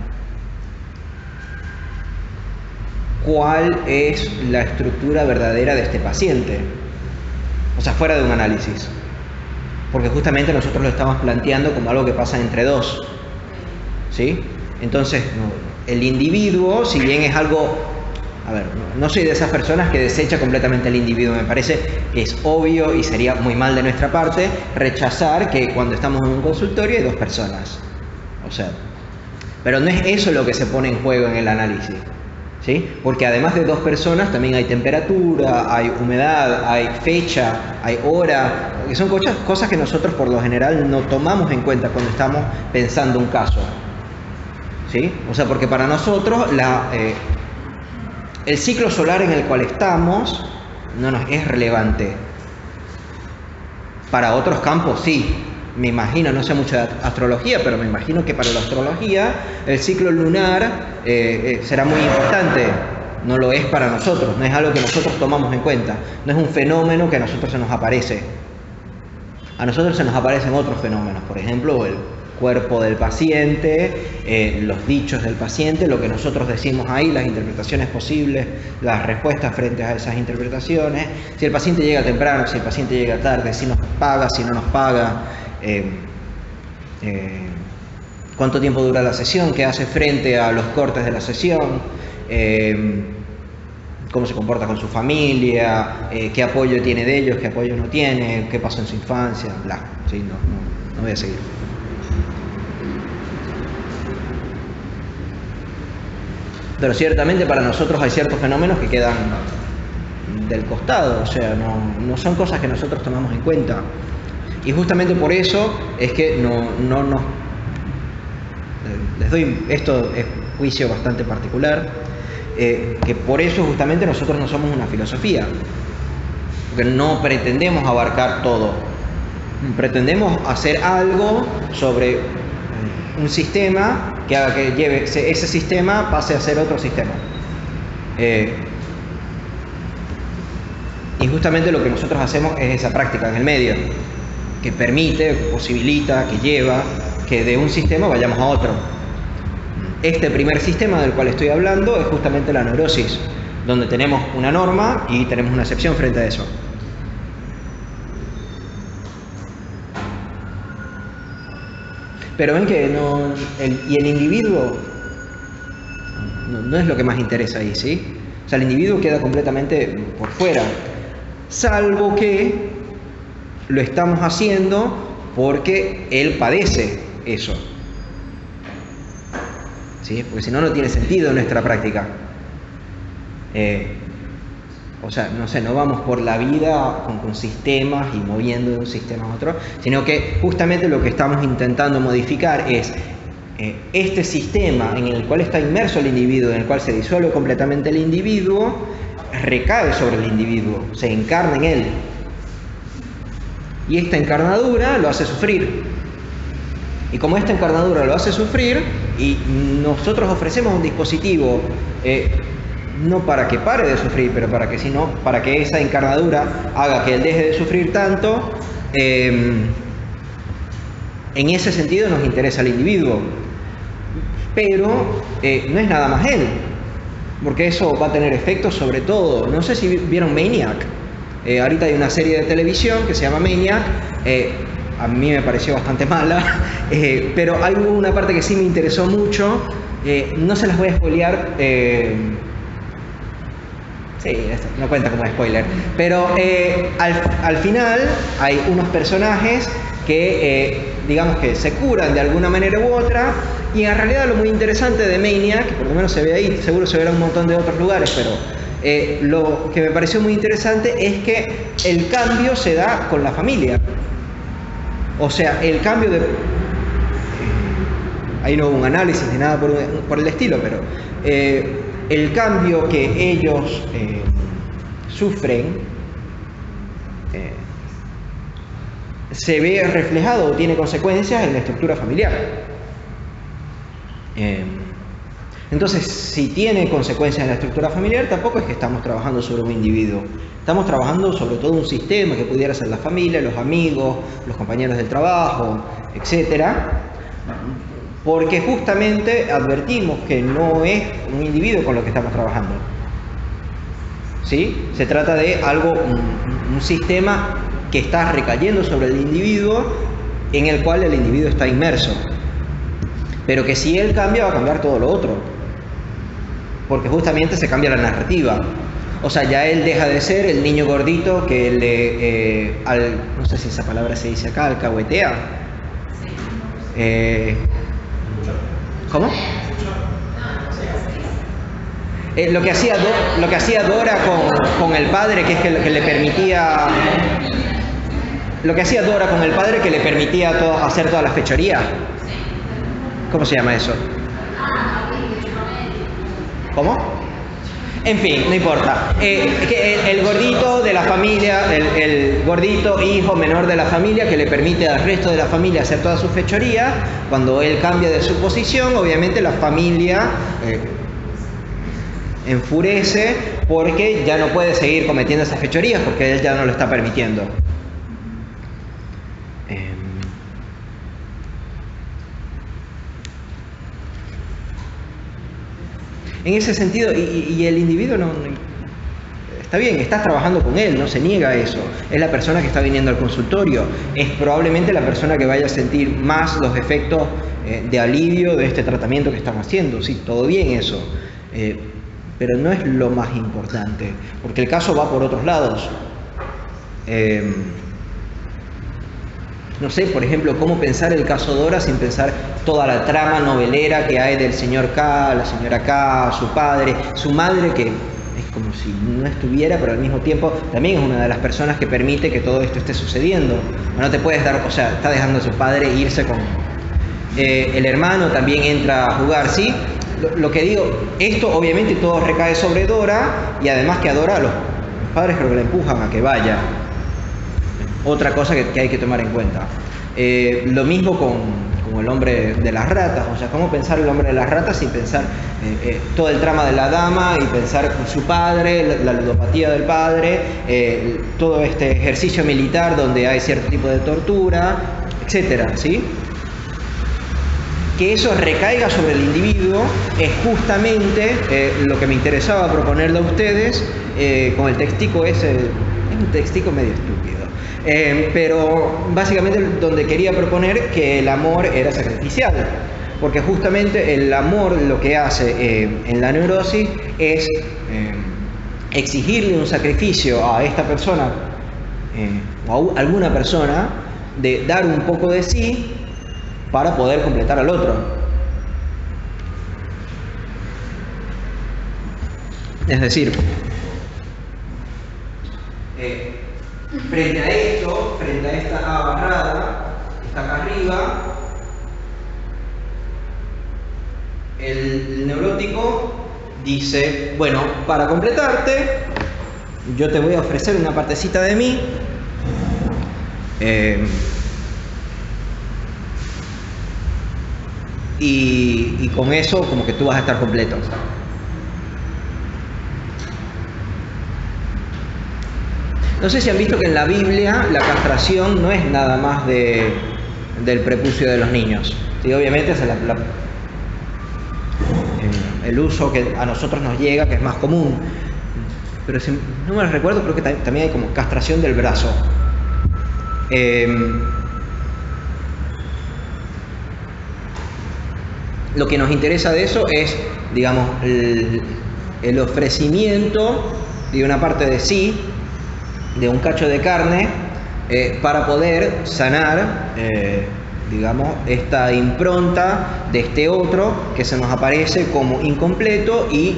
¿Cuál es la estructura verdadera de este paciente? O sea, fuera de un análisis. Porque justamente nosotros lo estamos planteando como algo que pasa entre dos. ¿Sí? Entonces, el individuo, si bien es algo... A ver, no soy de esas personas que desecha completamente al individuo. Me parece que es obvio y sería muy mal de nuestra parte rechazar que cuando estamos en un consultorio hay dos personas. O sea, pero no es eso lo que se pone en juego en el análisis. ¿Sí? Porque además de dos personas también hay temperatura, hay humedad, hay fecha, hay hora, que son cosas que nosotros por lo general no tomamos en cuenta cuando estamos pensando un caso. ¿Sí? O sea, porque para nosotros el ciclo solar en el cual estamos no nos es relevante. Para otros campos sí. Me imagino, no sé mucho de astrología, pero me imagino que para la astrología el ciclo lunar será muy importante. No lo es para nosotros, no es algo que nosotros tomamos en cuenta. No es un fenómeno que a nosotros se nos aparece. A nosotros se nos aparecen otros fenómenos, por ejemplo, el cuerpo del paciente, los dichos del paciente, lo que nosotros decimos ahí, las interpretaciones posibles, las respuestas frente a esas interpretaciones. Si el paciente llega temprano, si el paciente llega tarde, si nos paga, si no nos paga. Cuánto tiempo dura la sesión, qué hace frente a los cortes de la sesión, cómo se comporta con su familia, qué apoyo tiene de ellos, qué apoyo no tiene, qué pasó en su infancia, bla. ¿Sí? No voy a seguir. Pero ciertamente para nosotros hay ciertos fenómenos que quedan del costado, o sea, no son cosas que nosotros tomamos en cuenta. Y justamente por eso es que les doy, esto es juicio bastante particular, que por eso justamente nosotros no somos una filosofía, porque no pretendemos abarcar todo, pretendemos hacer algo sobre un sistema que haga que lleve ese sistema pase a ser otro sistema. Y justamente lo que nosotros hacemos es esa práctica en el medio, que permite, que posibilita, que lleva que de un sistema vayamos a otro. Este primer sistema del cual estoy hablando es justamente la neurosis, donde tenemos una norma y tenemos una excepción frente a eso. Pero ven que el individuo no es lo que más interesa ahí, ¿sí? O sea, el individuo queda completamente por fuera, salvo que lo estamos haciendo porque él padece eso. ¿Sí? Porque si no, no tiene sentido nuestra práctica. O sea, no sé, no vamos por la vida con sistemas y moviendo de un sistema a otro, sino que justamente lo que estamos intentando modificar es este sistema en el cual está inmerso el individuo, en el cual se disuelve completamente el individuo, recae sobre el individuo, se encarna en él. Y esta encarnadura lo hace sufrir. Y como esta encarnadura lo hace sufrir, y nosotros ofrecemos un dispositivo, no para que pare de sufrir, pero para que esa encarnadura haga que él deje de sufrir tanto, en ese sentido nos interesa el individuo. Pero no es nada más él, porque eso va a tener efectos sobre todo. No sé si vieron Maniac. Ahorita hay una serie de televisión que se llama Maniac. A mí me pareció bastante mala, pero hay una parte que sí me interesó mucho. No se las voy a spoilear. Sí, esto no cuenta como spoiler. Pero al final hay unos personajes que, digamos que se curan de alguna manera u otra. Y en realidad lo muy interesante de Maniac, que por lo menos se ve ahí, seguro se verá en un montón de otros lugares, pero lo que me pareció muy interesante es que el cambio se da con la familia. O sea, el cambio de... ahí no hubo un análisis ni nada por el estilo, pero el cambio que ellos sufren se ve reflejado o tiene consecuencias en la estructura familiar. Entonces, si tiene consecuencias en la estructura familiar, tampoco es que estamos trabajando sobre un individuo. Estamos trabajando sobre todo un sistema que pudiera ser la familia, los amigos, los compañeros del trabajo, etcétera, porque justamente advertimos que no es un individuo con lo que estamos trabajando. ¿Sí? Se trata de algo, un sistema que está recayendo sobre el individuo, en el cual el individuo está inmerso. Pero que si él cambia, va a cambiar todo lo otro. Porque justamente se cambia la narrativa. O sea, ya él deja de ser el niño gordito que no sé si esa palabra se dice acá, alcahuetea. ¿Cómo? Lo que hacía Dora con el padre, que es que le permitía... Lo que hacía Dora con el padre, que le permitía hacer todas las fechorías. ¿Cómo se llama eso? ¿Cómo? En fin, no importa. El gordito de la familia, el gordito hijo menor de la familia, que le permite al resto de la familia hacer todas sus fechorías, cuando él cambia de su posición, obviamente la familia enfurece porque ya no puede seguir cometiendo esas fechorías, porque él ya no lo está permitiendo. En ese sentido, y el individuo no está bien, estás trabajando con él, no se niega a eso. Es la persona que está viniendo al consultorio, es probablemente la persona que vaya a sentir más los efectos de alivio de este tratamiento que estamos haciendo. Sí, todo bien eso, pero no es lo más importante, porque el caso va por otros lados. No sé, por ejemplo, cómo pensar el caso Dora sin pensar toda la trama novelera que hay del señor K, la señora K, su padre, su madre, que es como si no estuviera, pero al mismo tiempo también es una de las personas que permite que todo esto esté sucediendo. No te puedes dar, o sea, está dejando a su padre irse con... el hermano también entra a jugar, ¿sí? Lo que digo, esto obviamente todo recae sobre Dora, y además que a Dora los padres creo que la empujan a que vaya. Otra cosa que hay que tomar en cuenta. Lo mismo con el hombre de las ratas. O sea, ¿cómo pensar el hombre de las ratas sin pensar todo el trama de la dama y pensar con su padre, la ludopatía del padre, todo este ejercicio militar donde hay cierto tipo de tortura, etcétera, ¿sí? Que eso recaiga sobre el individuo es justamente lo que me interesaba proponerle a ustedes con el textico ese. Es un textico medio estúpido. Pero básicamente donde quería proponer que el amor era sacrificial, porque justamente el amor lo que hace en la neurosis es exigirle un sacrificio a esta persona o a alguna persona de dar un poco de sí para poder completar al otro. Es decir, Frente a esto, frente a esta A barrada, que está acá arriba, el neurótico dice, bueno, para completarte, yo te voy a ofrecer una partecita de mí, y con eso como que tú vas a estar completo. No sé si han visto que en la Biblia la castración no es nada más del prepucio de los niños. Sí, obviamente es el uso que a nosotros nos llega, que es más común. Pero si no me recuerdo, creo que también hay como castración del brazo. Lo que nos interesa de eso es, digamos, el ofrecimiento de una parte de sí, de un cacho de carne, para poder sanar, digamos, esta impronta de este otro que se nos aparece como incompleto y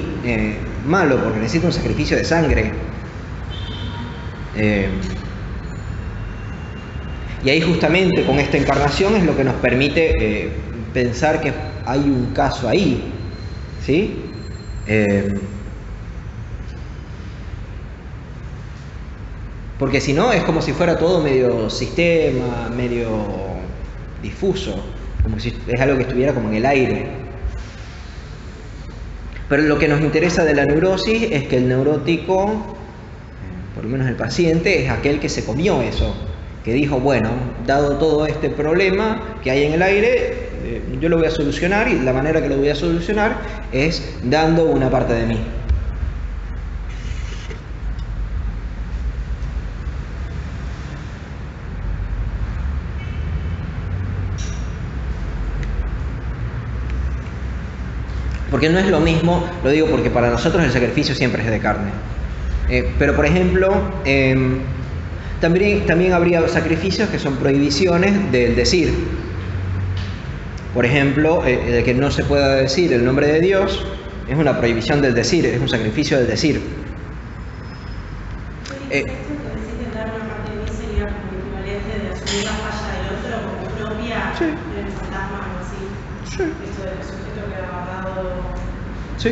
malo, porque necesita un sacrificio de sangre. Y ahí justamente con esta encarnación es lo que nos permite pensar que hay un caso ahí, ¿sí? Porque si no, es como si fuera todo medio sistema, medio difuso, como si es algo que estuviera como en el aire. Pero lo que nos interesa de la neurosis es que el neurótico, por lo menos el paciente, es aquel que se comió eso, que dijo, bueno, dado todo este problema que hay en el aire, yo lo voy a solucionar, y la manera que lo voy a solucionar es dando una parte de mí. Porque no es lo mismo, lo digo porque para nosotros el sacrificio siempre es de carne. Pero por ejemplo, también habría sacrificios que son prohibiciones del decir. Por ejemplo, el que no se pueda decir el nombre de Dios es una prohibición del decir, es un sacrificio del decir. Esto que decís de dar una parte de mí sería como equivalente de asumir la falla del otro como propia, Sí. del fantasma, algo así. Sí. Esto del sujeto que ha agarrado. Sí.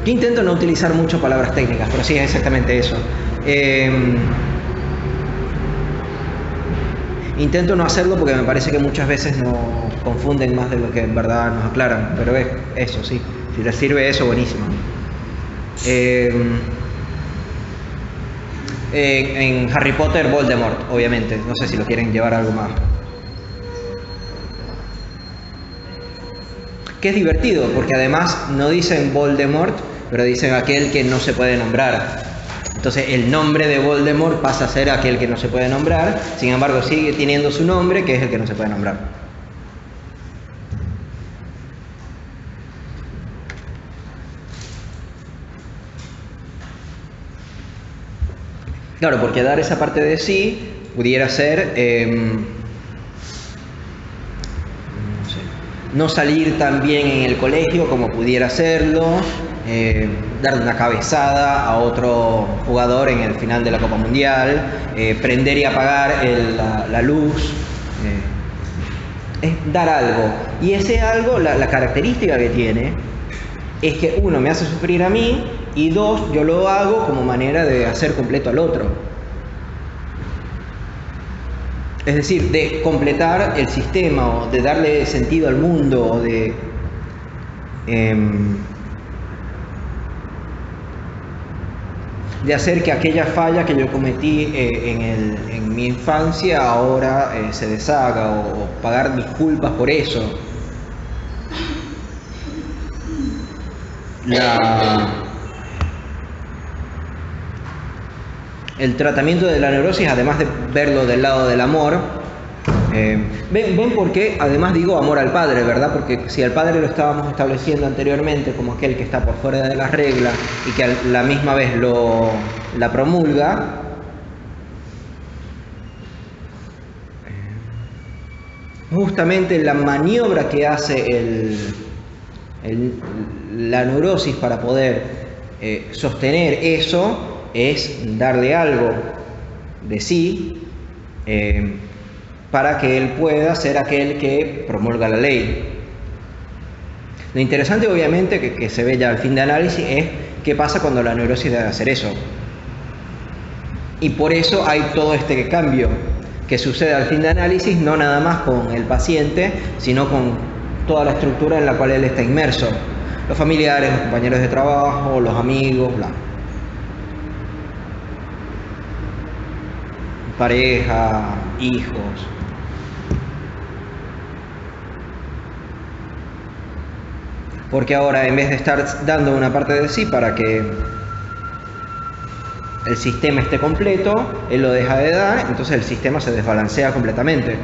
Yo intento no utilizar mucho palabras técnicas, pero sí es exactamente eso. Intento no hacerlo porque me parece que muchas veces nos confunden más de lo que en verdad nos aclaran, pero es eso, sí. Si les sirve eso, buenísimo. En Harry Potter, Voldemort, obviamente. No sé si lo quieren llevar a algo más. Que es divertido, porque además no dicen Voldemort, pero dicen aquel que no se puede nombrar. Entonces el nombre de Voldemort pasa a ser aquel que no se puede nombrar, sin embargo sigue teniendo su nombre, que es el que no se puede nombrar. Claro, porque dar esa parte de sí pudiera ser no salir tan bien en el colegio como pudiera serlo, dar una cabezada a otro jugador en el final de la Copa Mundial, prender y apagar la luz, es dar algo. Y ese algo, la característica que tiene, es que uno, me hace sufrir a mí, y dos, yo lo hago como manera de hacer completo al otro. Es decir, de completar el sistema, o de darle sentido al mundo, o de hacer que aquella falla que yo cometí en mi infancia ahora se deshaga, o pagar mis culpas por eso. El tratamiento de la neurosis, además de verlo del lado del amor, ven por qué, además digo amor al padre, ¿verdad? Porque si al padre lo estábamos estableciendo anteriormente como aquel que está por fuera de las reglas y que a la misma vez la promulga, justamente la maniobra que hace la neurosis para poder sostener eso es darle algo de sí para que él pueda ser aquel que promulga la ley. Lo interesante, obviamente, que se ve ya al fin de análisis es qué pasa cuando la neurosis debe hacer eso. Y por eso hay todo este cambio que sucede al fin de análisis, no nada más con el paciente, sino con toda la estructura en la cual él está inmerso. Los familiares, los compañeros de trabajo, los amigos, bla. Pareja, hijos. Porque ahora, en vez de estar dando una parte de sí para que el sistema esté completo, él lo deja de dar, entonces el sistema se desbalancea completamente.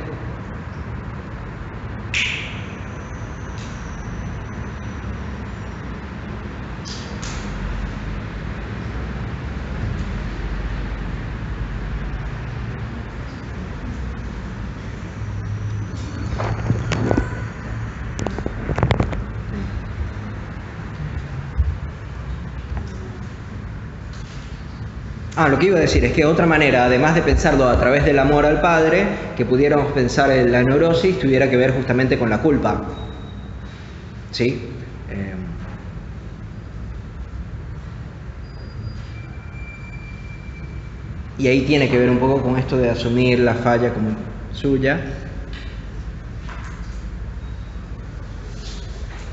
Lo que iba a decir es que otra manera, además de pensarlo a través del amor al padre, que pudiéramos pensar en la neurosis, tuviera que ver justamente con la culpa. ¿Sí? Y ahí tiene que ver un poco con esto de asumir la falla como suya.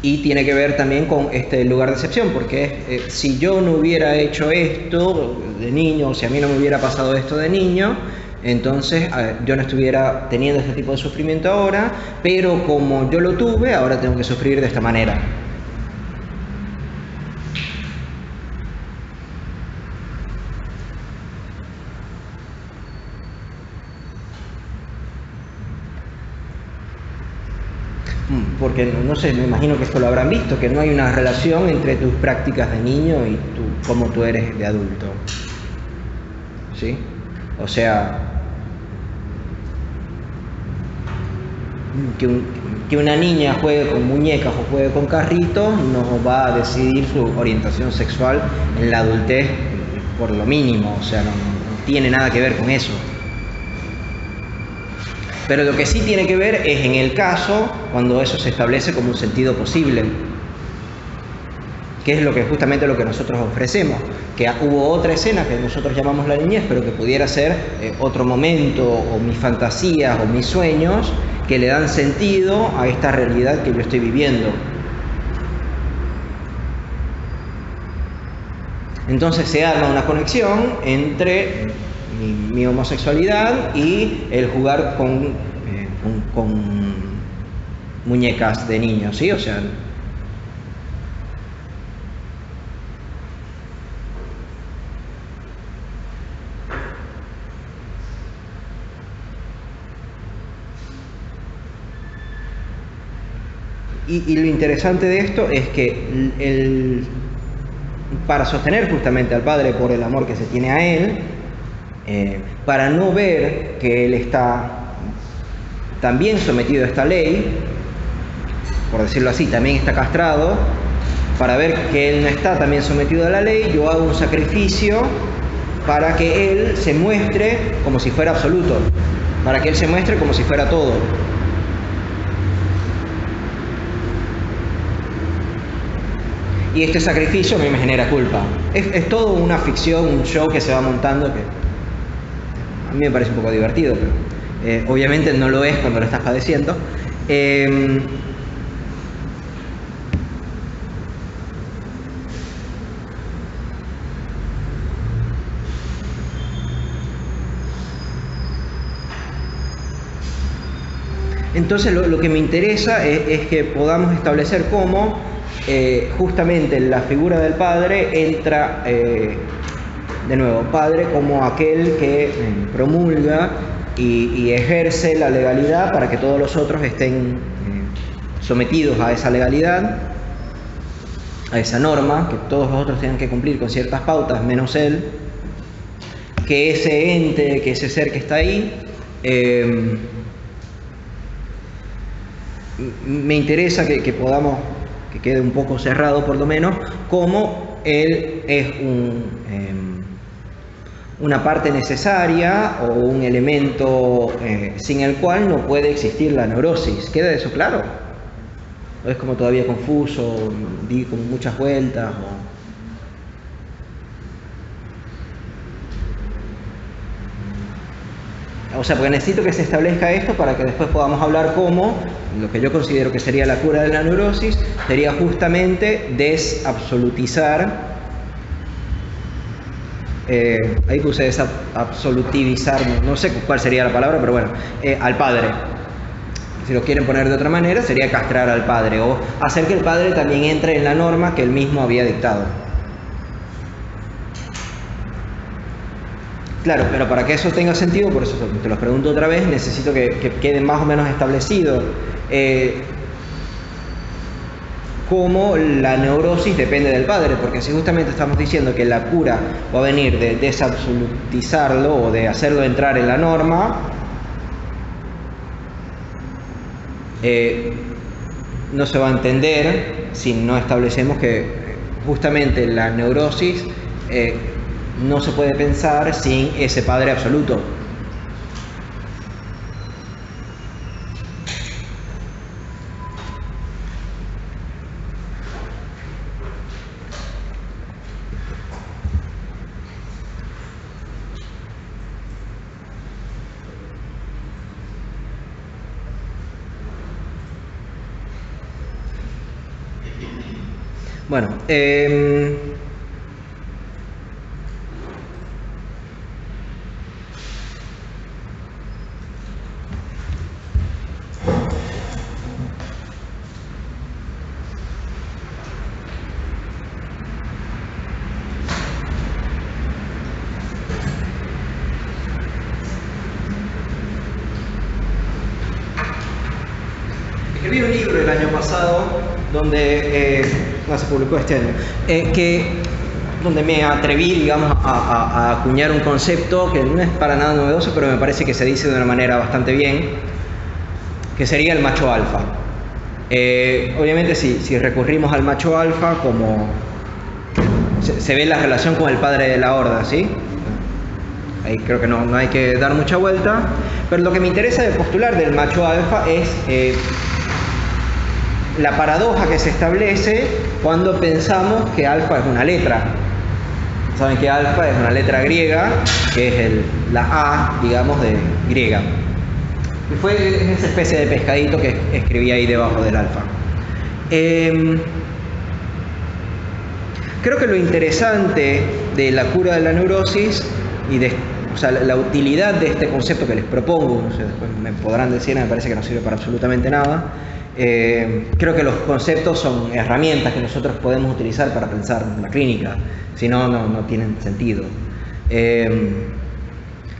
Y tiene que ver también con este lugar de excepción, porque si yo no hubiera hecho esto de niño, o si a mí no me hubiera pasado esto de niño, entonces yo no estuviera teniendo este tipo de sufrimiento ahora, pero como yo lo tuve, ahora tengo que sufrir de esta manera. Porque, no sé, me imagino que esto lo habrán visto, que no hay una relación entre tus prácticas de niño y cómo tú eres de adulto. ¿Sí? O sea, que una niña juegue con muñecas o juegue con carritos no va a decidir su orientación sexual en la adultez por lo mínimo, o sea, no tiene nada que ver con eso. Pero lo que sí tiene que ver es en el caso cuando eso se establece como un sentido posible, que es justamente lo que nosotros ofrecemos, que hubo otra escena que nosotros llamamos la niñez, pero que pudiera ser otro momento o mis fantasías o mis sueños que le dan sentido a esta realidad que yo estoy viviendo. Entonces se arma una conexión entre mi homosexualidad y el jugar con muñecas de niños, ¿sí? O sea, y lo interesante de esto es que para sostener justamente al padre por el amor que se tiene a él, para no ver que él está también sometido a esta ley, por decirlo así, también está castrado, para ver que él no está también sometido a la ley, yo hago un sacrificio para que él se muestre como si fuera absoluto, para que él se muestre como si fuera todo. Y este sacrificio a mí me genera culpa. Es todo una ficción, un show que se va montando que a mí me parece un poco divertido, pero obviamente no lo es cuando lo estás padeciendo. Entonces lo que me interesa es que podamos establecer cómo justamente la figura del padre entra, de nuevo, padre como aquel que promulga y ejerce la legalidad para que todos los otros estén sometidos a esa legalidad, a esa norma, que todos los otros tengan que cumplir con ciertas pautas, menos él, que ese ente, que ese ser que está ahí, me interesa que podamos, que quede un poco cerrado por lo menos, cómo él es una parte necesaria o un elemento sin el cual no puede existir la neurosis. ¿Queda eso claro? ¿O es como todavía confuso, di con muchas vueltas? O sea, porque necesito que se establezca esto para que después podamos hablar cómo lo que yo considero que sería la cura de la neurosis sería justamente desabsolutizar, ahí puse desabsolutivizar, no sé cuál sería la palabra, pero bueno, al padre. Si lo quieren poner de otra manera, sería castrar al padre o hacer que el padre también entre en la norma que él mismo había dictado. Claro, pero para que eso tenga sentido, por eso te lo pregunto otra vez, necesito que quede más o menos establecido cómo la neurosis depende del padre, porque si justamente estamos diciendo que la cura va a venir de desabsolutizarlo o de hacerlo entrar en la norma, no se va a entender si no establecemos que justamente la neurosis no se puede pensar sin ese padre absoluto. Bueno, escribí un libro el año pasado donde, no se publicó este año, donde me atreví, digamos, a acuñar un concepto que no es para nada novedoso, pero me parece que se dice de una manera bastante bien, que sería el macho alfa. Obviamente si recurrimos al macho alfa, como se ve la relación con el padre de la horda, ¿sí? Ahí creo que no hay que dar mucha vuelta, pero lo que me interesa de postular del macho alfa es la paradoja que se establece cuando pensamos que alfa es una letra. Saben que alfa es una letra griega, que es la A, digamos, de griega. Y fue esa especie de pescadito que escribí ahí debajo del alfa. Creo que lo interesante de la cura de la neurosis y o sea, la utilidad de este concepto que les propongo, no sé, después me podrán decir, me parece que no sirve para absolutamente nada. Creo que los conceptos son herramientas que nosotros podemos utilizar para pensar la clínica, si no, no tienen sentido.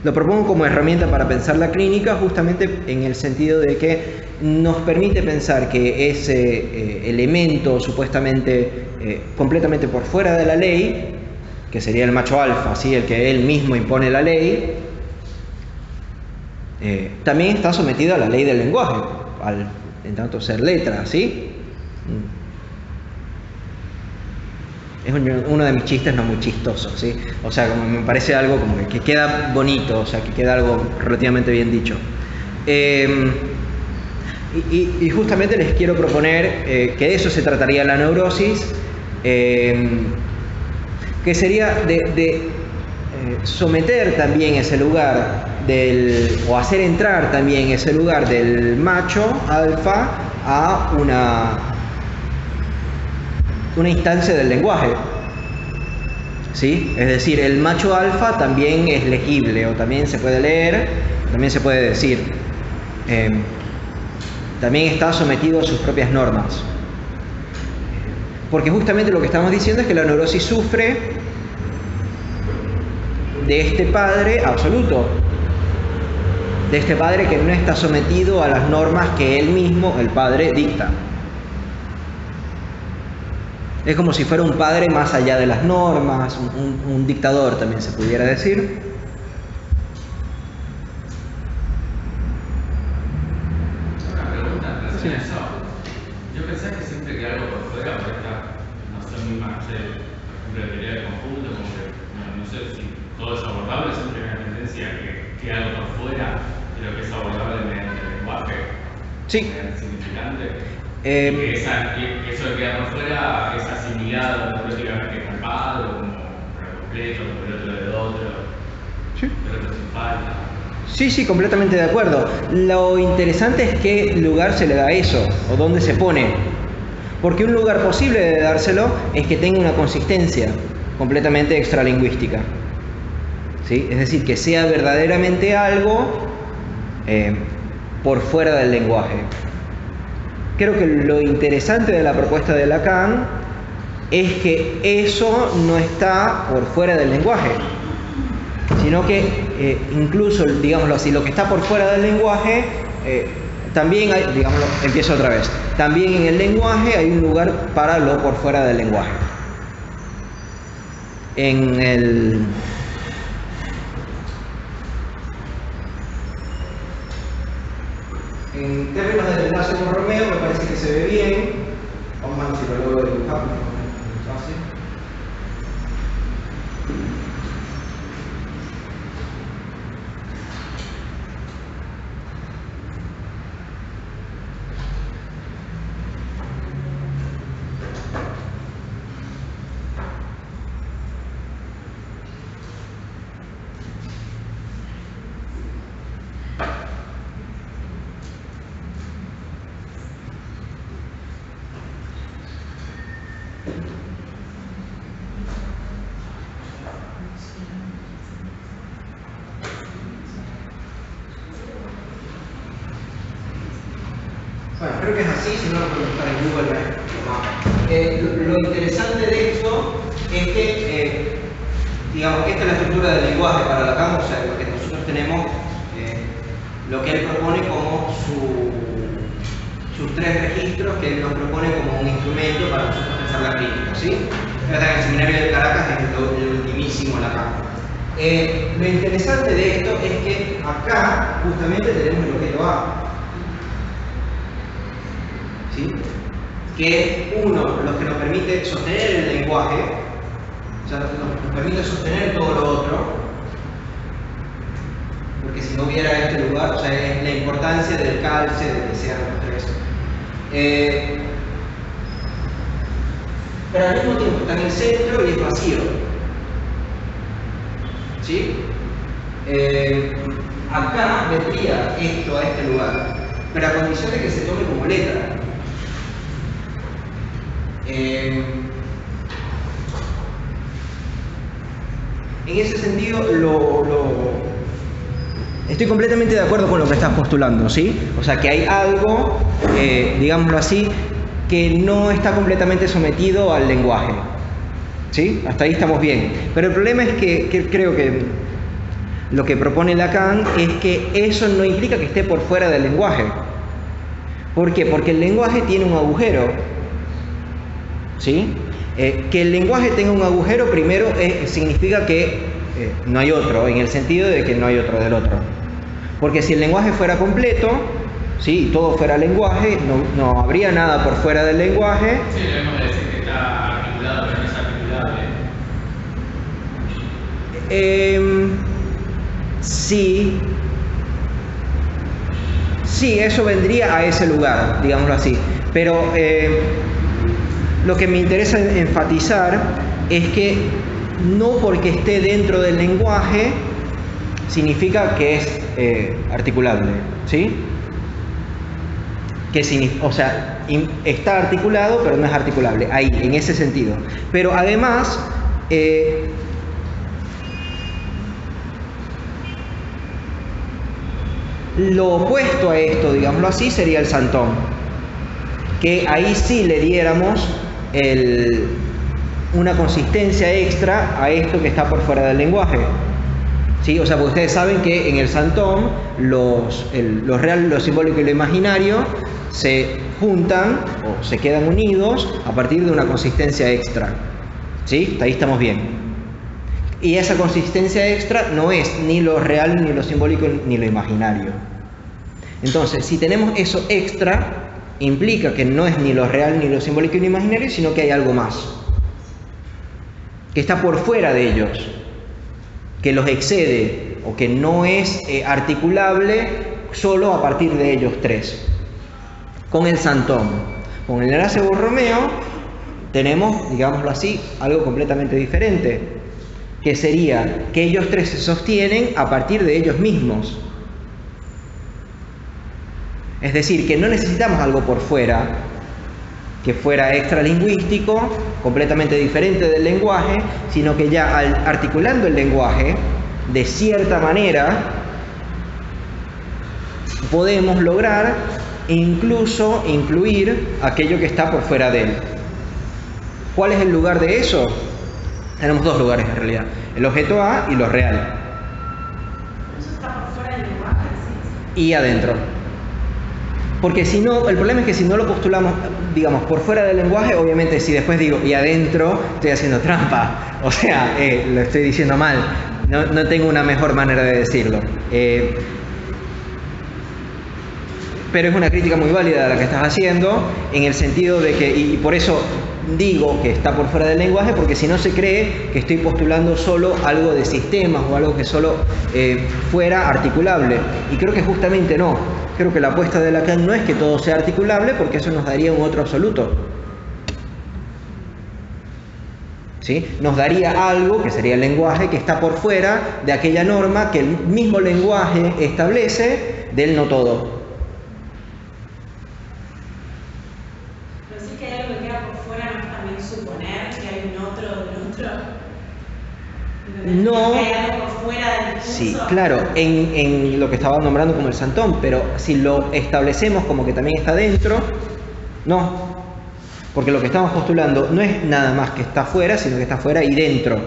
Lo propongo como herramienta para pensar la clínica justamente en el sentido de que nos permite pensar que ese elemento supuestamente completamente por fuera de la ley, que sería el macho alfa, ¿sí? El que él mismo impone la ley, también está sometido a la ley del lenguaje, en tanto ser letra, ¿sí? Es uno de mis chistes no muy chistosos, ¿sí? O sea, como me parece algo como que queda bonito, o sea, que queda algo relativamente bien dicho. Y justamente les quiero proponer que de eso se trataría la neurosis, que sería de someter también ese lugar o hacer entrar también ese lugar del macho alfa a una instancia del lenguaje, ¿sí? Es decir, el macho alfa también es legible, o también se puede leer, también se puede decir, también está sometido a sus propias normas. Porque justamente lo que estamos diciendo es que la neurosis sufre de este padre absoluto, de este padre que no está sometido a las normas que él mismo, el padre, dicta. Es como si fuera un padre más allá de las normas, un dictador también se pudiera decir. Una pregunta en relación a eso. Yo pensé que siempre que algo por fuera, por esta noción misma, no sé, por ejemplo, la teoría del conjunto, como que, no sé si todo es abordable, siempre hay una tendencia que algo por fuera de lo que es abordable mediante el lenguaje, Sí. mediante el significante. Y que eso de quedar por fuera es asimilado políticamente calmado, como por completo, como el otro del otro, Sí. el otro sin falta. Sí, completamente de acuerdo. Lo interesante es qué lugar se le da a eso, o dónde se pone. Porque un lugar posible de dárselo es que tenga una consistencia completamente extralingüística. ¿Sí? Es decir, que sea verdaderamente algo por fuera del lenguaje. Creo que lo interesante de la propuesta de Lacan es que eso no está por fuera del lenguaje, sino que incluso, digámoslo así, lo que está por fuera del lenguaje, también hay, digámoslo, empiezo otra vez, también en el lenguaje hay un lugar para lo por fuera del lenguaje. En términos del enlace con Romeo me parece que se ve bien. Vamos a ver si lo logro dibujar, no es muy fácil. Bueno, creo que es así, si no lo puedo buscar en Google. Lo interesante de esto es que, digamos, esta es la estructura del lenguaje para Lacan, o sea, lo que nosotros tenemos, lo que él propone como sus tres registros, que él nos propone como un instrumento para nosotros pensar la crítica, ¿sí? En el seminario de Caracas es el ultimísimo Lacan. Lo interesante de esto es que acá justamente tenemos el objeto A. ¿Sí? Que es uno, los que nos permite sostener el lenguaje, o sea, nos permite sostener todo lo otro, porque si no hubiera este lugar, o sea, es la importancia del calce, de que sean los tres. Pero al mismo tiempo está en el centro y es vacío. ¿Sí? Acá vendría esto a este lugar, pero a condición de que se tome como letra. En ese sentido, estoy completamente de acuerdo con lo que estás postulando, ¿sí? O sea, que hay algo, digámoslo así, que no está completamente sometido al lenguaje, ¿sí? Hasta ahí estamos bien. Pero el problema es que creo que lo que propone Lacan es que eso no implica que esté por fuera del lenguaje. ¿Por qué? Porque el lenguaje tiene un agujero. ¿Sí? Que el lenguaje tenga un agujero primero significa que no hay otro, en el sentido de que no hay otro del otro. Porque si el lenguaje fuera completo, ¿sí? Y todo fuera lenguaje, no habría nada por fuera del lenguaje. Sí, debemos decir que está articulado, pero no es articulable. Sí, eso vendría a ese lugar, digámoslo así. Pero lo que me interesa enfatizar es que no porque esté dentro del lenguaje significa que es articulable, ¿sí? O sea, está articulado, pero no es articulable, ahí, en ese sentido. Pero además, lo opuesto a esto, digámoslo así, sería el santón, que ahí sí le diéramos una consistencia extra a esto que está por fuera del lenguaje. ¿Sí? O sea, porque ustedes saben que en el santón lo real, lo simbólico y lo imaginario se juntan o se quedan unidos a partir de una consistencia extra. ¿Sí? Hasta ahí estamos bien. Y esa consistencia extra no es ni lo real, ni lo simbólico, ni lo imaginario. Entonces, si tenemos eso extra, implica que no es ni lo real, ni lo simbólico, ni lo imaginario, sino que hay algo más, que está por fuera de ellos. que los excede o que no es articulable solo a partir de ellos tres. Con el Santón, con el Horacio Borromeo, tenemos, digámoslo así, algo completamente diferente, que sería que ellos tres se sostienen a partir de ellos mismos. Es decir, que no necesitamos algo por fuera, que fuera extralingüístico, completamente diferente del lenguaje, sino que ya articulando el lenguaje, de cierta manera, podemos lograr incluso incluir aquello que está por fuera de él. ¿Cuál es el lugar de eso? Tenemos dos lugares en realidad, el objeto A y lo real. Eso está por fuera del lenguaje, sí. Y adentro. Porque si no, el problema es que si no lo postulamos, digamos, por fuera del lenguaje, obviamente si después digo y adentro, estoy haciendo trampa. O sea, lo estoy diciendo mal. No tengo una mejor manera de decirlo. Pero es una crítica muy válida la que estás haciendo, en el sentido de que, y por eso digo que está por fuera del lenguaje, porque si no se cree que estoy postulando solo algo de sistemas o algo que solo fuera articulable. Y creo que justamente no. Creo que la apuesta de Lacan no es que todo sea articulable, porque eso nos daría un otro absoluto. ¿Sí? Nos daría algo, que sería el lenguaje, que está por fuera de aquella norma que el mismo lenguaje establece del no todo. Pero sí que hay algo que queda por fuera, ¿no es también suponer que hay un otro del otro? No. Que hay algo por fuera del discurso. Sí, claro, en lo que estaba nombrando como el Santón, pero si lo establecemos como que también está dentro, no. Porque lo que estamos postulando no es nada más que está fuera, sino que está fuera y dentro.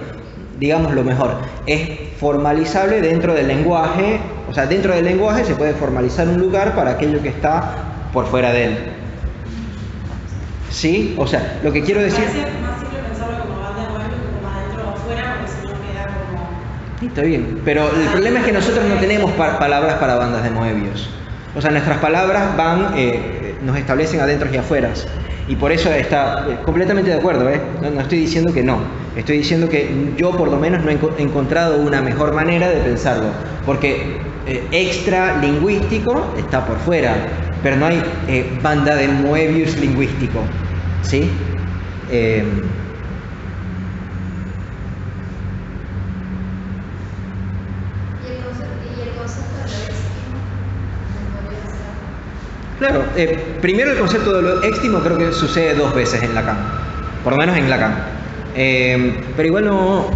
Digamos lo mejor, es formalizable dentro del lenguaje, o sea, dentro del lenguaje se puede formalizar un lugar para aquello que está por fuera de él. ¿Sí? O sea, lo que quiero decir... Me parece más simple pensarlo como banda de Moebius que como adentro o afuera, porque si no queda como... Está bien, pero el problema es que nosotros no tenemos palabras para bandas de Moebius. O sea, nuestras palabras van, nos establecen adentros y afueras. Y por eso está completamente de acuerdo, ¿eh? No estoy diciendo que no. Estoy diciendo que yo por lo menos no he encontrado una mejor manera de pensarlo. Porque extralingüístico está por fuera, pero no hay banda de Moebius lingüístico. ¿Sí? ¿Y el concepto de lo éxtimo? Claro, primero el concepto de lo éxtimo creo que sucede dos veces en Lacan, por lo menos en Lacan. Pero igual no,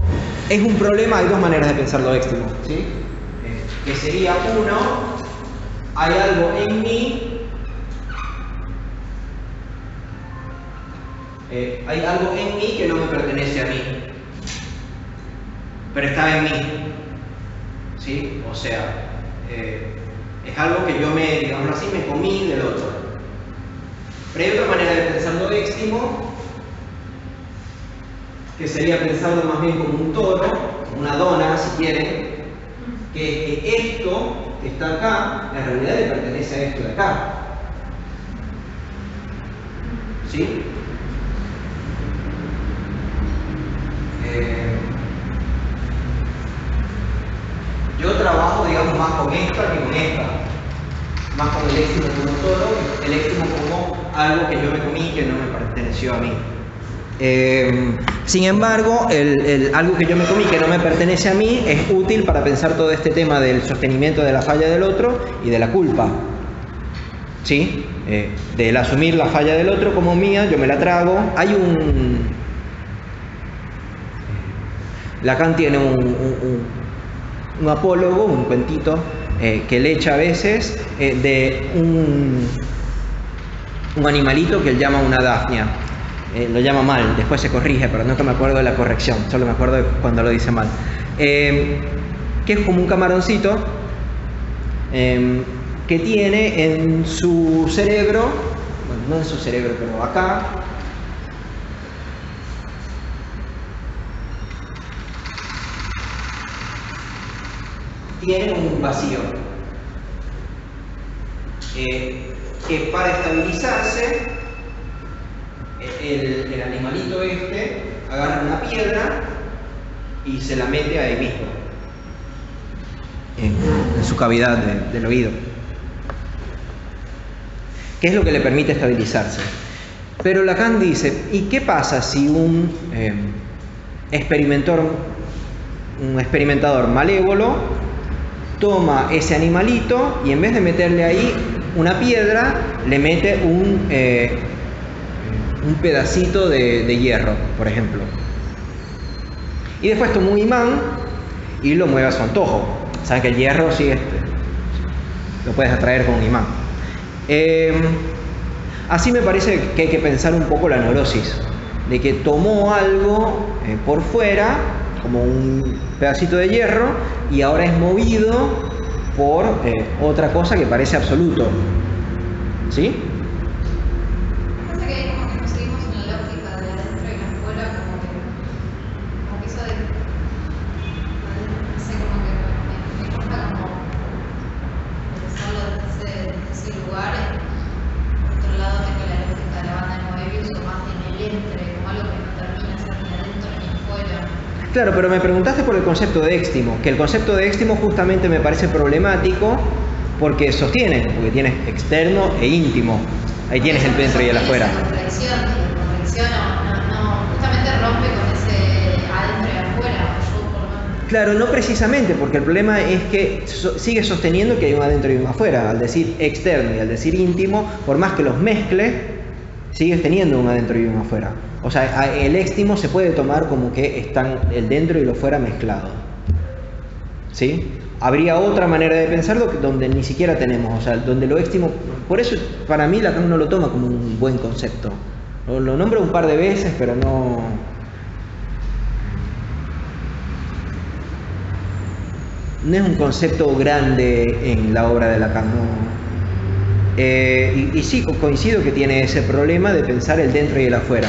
es un problema, hay dos maneras de pensar lo éxtimo, ¿sí? Que sería uno, hay algo en mí, hay algo en mí que no me pertenece a mí, pero está en mí, ¿sí? O sea, es algo que yo me, digamos así, me comí del otro. Pero hay otra manera de pensar lo éxtimo, que sería pensarlo más bien como un toro, como una dona, si quieren, que esto que está acá, en realidad le pertenece a esto de acá. ¿Sí? Yo trabajo, digamos, más con esta que con esta. Más con el éxtimo como un toro, el éxtimo como algo que yo me comí que no me perteneció a mí. Sin embargo, algo que yo me comí que no me pertenece a mí es útil para pensar todo este tema del sostenimiento de la falla del otro y de la culpa. ¿Sí? Del asumir la falla del otro como mía, yo me la trago. Hay Lacan tiene un apólogo, un cuentito que le echa a veces de un animalito que él llama una dafnia. Lo llama mal, después se corrige, pero nunca me acuerdo de la corrección, solo me acuerdo de cuando lo dice mal. Que es como un camaroncito que tiene en su cerebro, bueno, no en su cerebro, pero acá, tiene un vacío que para estabilizarse el animalito este agarra una piedra y se la mete ahí mismo. en su cavidad del oído. ¿Qué es lo que le permite estabilizarse? Pero Lacan dice, ¿y qué pasa si un experimentador malévolo toma ese animalito y en vez de meterle ahí una piedra, le mete un pedacito de hierro, por ejemplo? Y después toma un imán y lo mueve a su antojo. Saben que el hierro sí lo puedes atraer con un imán. Así me parece que hay que pensar un poco la neurosis, de que tomó algo por fuera, como un pedacito de hierro, y ahora es movido por otra cosa que parece absoluto. ¿Sí? Pasa que ahí como que nos seguimos en la lógica de adentro y afuera, como que eso de, no sé, como que me cuesta como pensarlo desde ese lugar. Por otro lado tengo la lógica de la banda de Moebius o más en el entre, como algo que no termina de ser ni adentro ni afuera. Claro, pero me preguntaste por el concepto de éxtimo, que el concepto de éxtimo justamente me parece problemático porque sostiene, porque tienes externo e íntimo. Ahí tienes el dentro y el afuera. Esa contradicción justamente rompe con ese adentro y afuera. Claro, no precisamente, porque el problema es que sigue sosteniendo que hay un adentro y un afuera. Al decir externo y al decir íntimo, por más que los mezcle, sigues teniendo un adentro y un afuera. O sea, el éxtimo se puede tomar como que están el dentro y lo fuera mezclados. ¿Sí? Habría otra manera de pensarlo donde ni siquiera tenemos, o sea, donde lo éxtimo. Por eso, para mí, Lacan no lo toma como un buen concepto. Lo nombra un par de veces, pero no es un concepto grande en la obra de Lacan. Y sí, coincido que tiene ese problema de pensar el dentro y el afuera.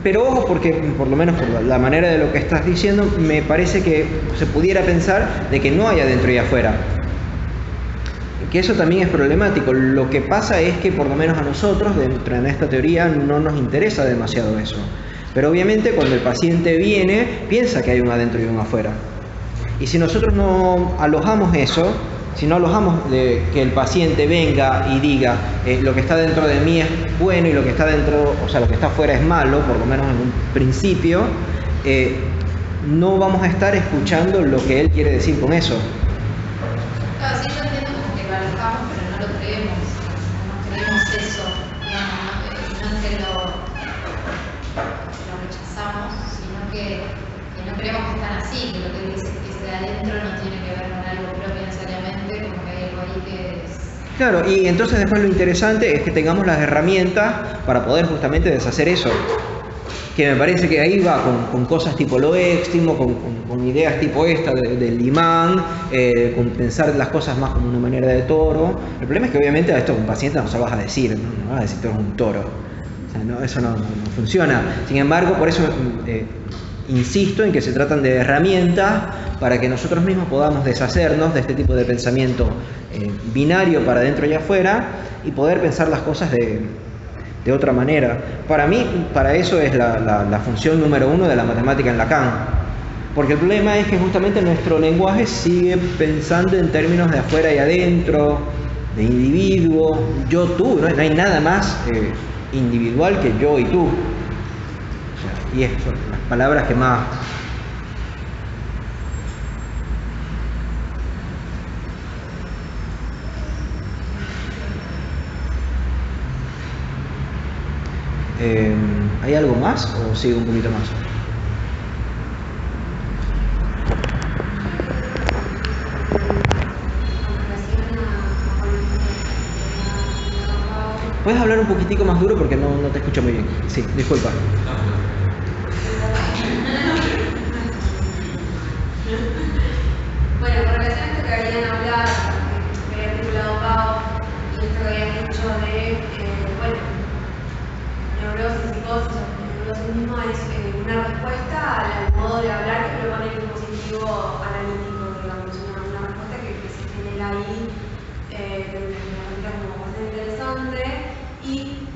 Pero ojo, porque por lo menos por la manera de lo que estás diciendo, me parece que se pudiera pensar de que no hay adentro y afuera. Que eso también es problemático. Lo que pasa es que por lo menos a nosotros, dentro de esta teoría, no nos interesa demasiado eso. Pero obviamente cuando el paciente viene, piensa que hay un adentro y un afuera. Y si nosotros no alojamos eso, si no alojamos de que el paciente venga y diga lo que está dentro de mí es bueno y lo que está dentro, o sea, lo que está afuera es malo, por lo menos en un principio, no vamos a estar escuchando lo que él quiere decir con eso. Claro, sí, yo entiendo como que lo alojamos, pero no lo creemos. No creemos eso. No es que lo rechazamos, sino que no creemos que están así, que lo que dice que ese de adentro no tiene que ver con algo propio necesariamente, como que hay algo ahí que es... Claro, y entonces después lo interesante es que tengamos las herramientas para poder justamente deshacer eso. Que me parece que ahí va con cosas tipo lo éxtimo, con ideas tipo esta del imán, con pensar las cosas más como una manera de toro. El problema es que obviamente a esto un paciente no se lo vas a decir, no vas a decir tú eres un toro. O sea, no, eso no funciona. Sin embargo, por eso insisto en que se tratan de herramientas para que nosotros mismos podamos deshacernos de este tipo de pensamiento binario para adentro y afuera y poder pensar las cosas de otra manera. Para mí, para eso es la función número 1 de la matemática en Lacan. Porque el problema es que justamente nuestro lenguaje sigue pensando en términos de afuera y adentro, de individuo, yo, tú, no hay nada más individual que yo y tú. O sea, y estas son las palabras que más... ¿Hay algo más o sigo un poquito más? ¿Puedes hablar un poquitico más duro porque no te escucho muy bien? Sí, disculpa. Bueno, con relación a esto que habían hablado, que había articulado Pau, y esto que habían dicho de, neurosis, psicosis, el neurosismo es una respuesta al modo de hablar que propone el dispositivo analítico, digamos, una respuesta que se genera ahí de una manera como bastante interesante. Y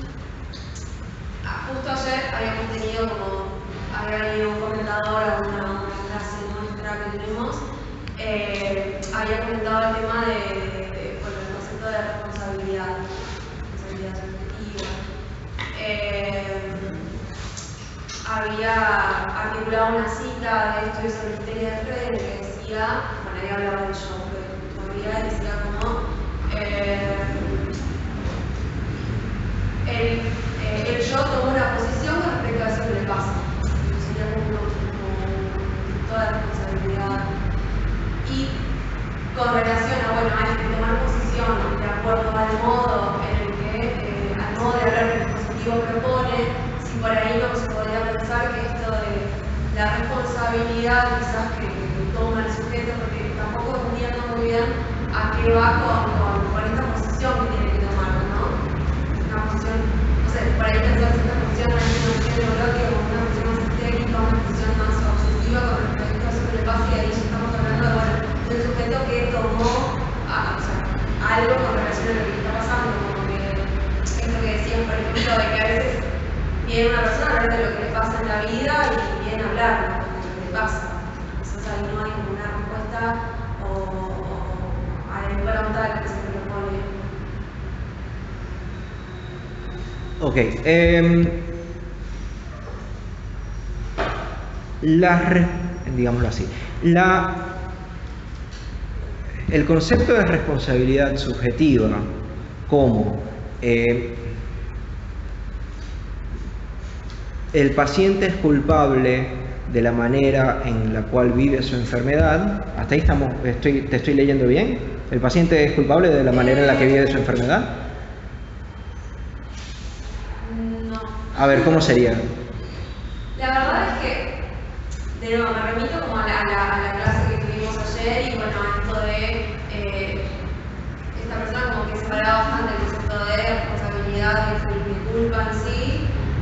justo ayer habíamos tenido había venido un comentador a una clase nuestra que tenemos había comentado el tema bueno, el concepto de responsabilidad subjetiva. Había articulado una cita de Estudios sobre Histeria de Freud en el que decía, bueno, ahí hablaba del yo, pero todavía decía como el yo tomó una posición con respecto a eso que le pasa. Sería como toda la responsabilidad. Y con relación a, bueno, a este tomar posición de acuerdo al modo en el que, al modo de hablar que el dispositivo propone, si por ahí no se podría pensar que esto de la responsabilidad quizás que toma el sujeto, porque tampoco entiendo muy bien a qué va con esta posición que tiene que tomar, ¿no? Una posición, no sé, por ahí pensar si esta posición no es una posición neurótica o una posición más histérica, una posición más obsesiva con respecto a eso que le pasa, y ahí ya estamos hablando de, bueno, de un sujeto que tomó algo con relación a lo que le está pasando, como que esto que decías, por ejemplo, de que a veces viene una persona a hablar de lo que le pasa en la vida y viene a hablar de lo que le pasa. Entonces ahí no hay como una respuesta o a la impronta de lo que se propone. Ok. Digámoslo así. El concepto de responsabilidad subjetiva como el paciente es culpable de la manera en la cual vive su enfermedad. ¿Hasta ahí te estoy leyendo bien? ¿El paciente es culpable de la manera en la que vive su enfermedad? No. A ver, ¿cómo sería? La verdad es que, de nuevo, me remito como a la clase que tuvimos ayer y bueno, a esto de esta persona como que se hablaba bastante del concepto de responsabilidad y culpa en sí,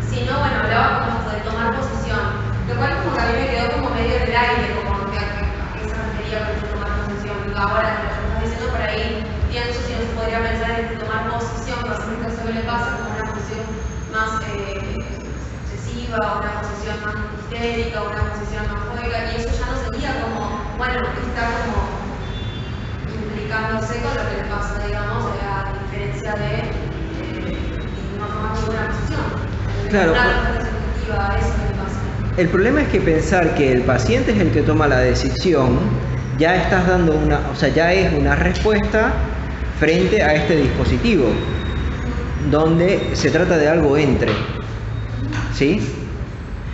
sino bueno, hablaba como esto de tomar posición, lo cual como que a mí me quedó como medio en el aire, como que a qué se refería con tomar posición. Digo, ahora que lo estás diciendo por ahí, pienso si no se podría pensar en tomar posición, básicamente eso que le pasa, como una posición más excesiva, una posición más histérica, una posición más juega, y eso ya no sería como, bueno, está como implicándose con lo que le pasa, digamos, a diferencia de no tomar ninguna posición. Claro. Una respuesta subjetiva a eso que le pasa. El problema es que pensar que el paciente es el que toma la decisión, ya estás dando ya es una respuesta frente a este dispositivo, donde se trata de algo entre, ¿sí?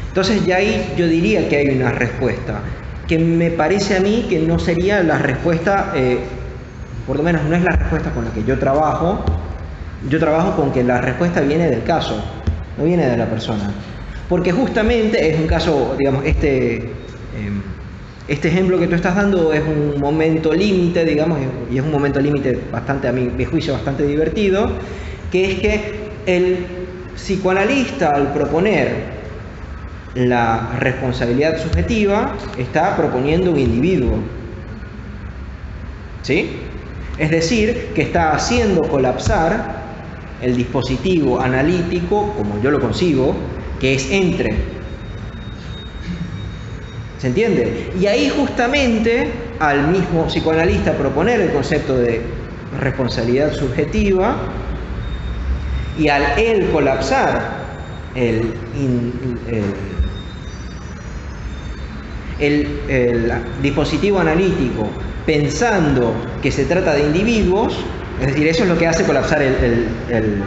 Entonces ya ahí yo diría que hay una respuesta, que me parece a mí que no sería la respuesta, por lo menos no es la respuesta con la que yo trabajo con que la respuesta viene del caso, no viene de la persona. Porque justamente es un caso, digamos, este ejemplo que tú estás dando es un momento límite, digamos, y es un momento límite bastante, a mi juicio, bastante divertido, que es que el psicoanalista, al proponer la responsabilidad subjetiva, está proponiendo un individuo, ¿sí? Es decir, que está haciendo colapsar el dispositivo analítico, como yo lo concibo, que es entre. ¿Se entiende? Y ahí justamente al mismo psicoanalista proponer el concepto de responsabilidad subjetiva y al él colapsar el dispositivo analítico pensando que se trata de individuos, es decir, eso es lo que hace colapsar el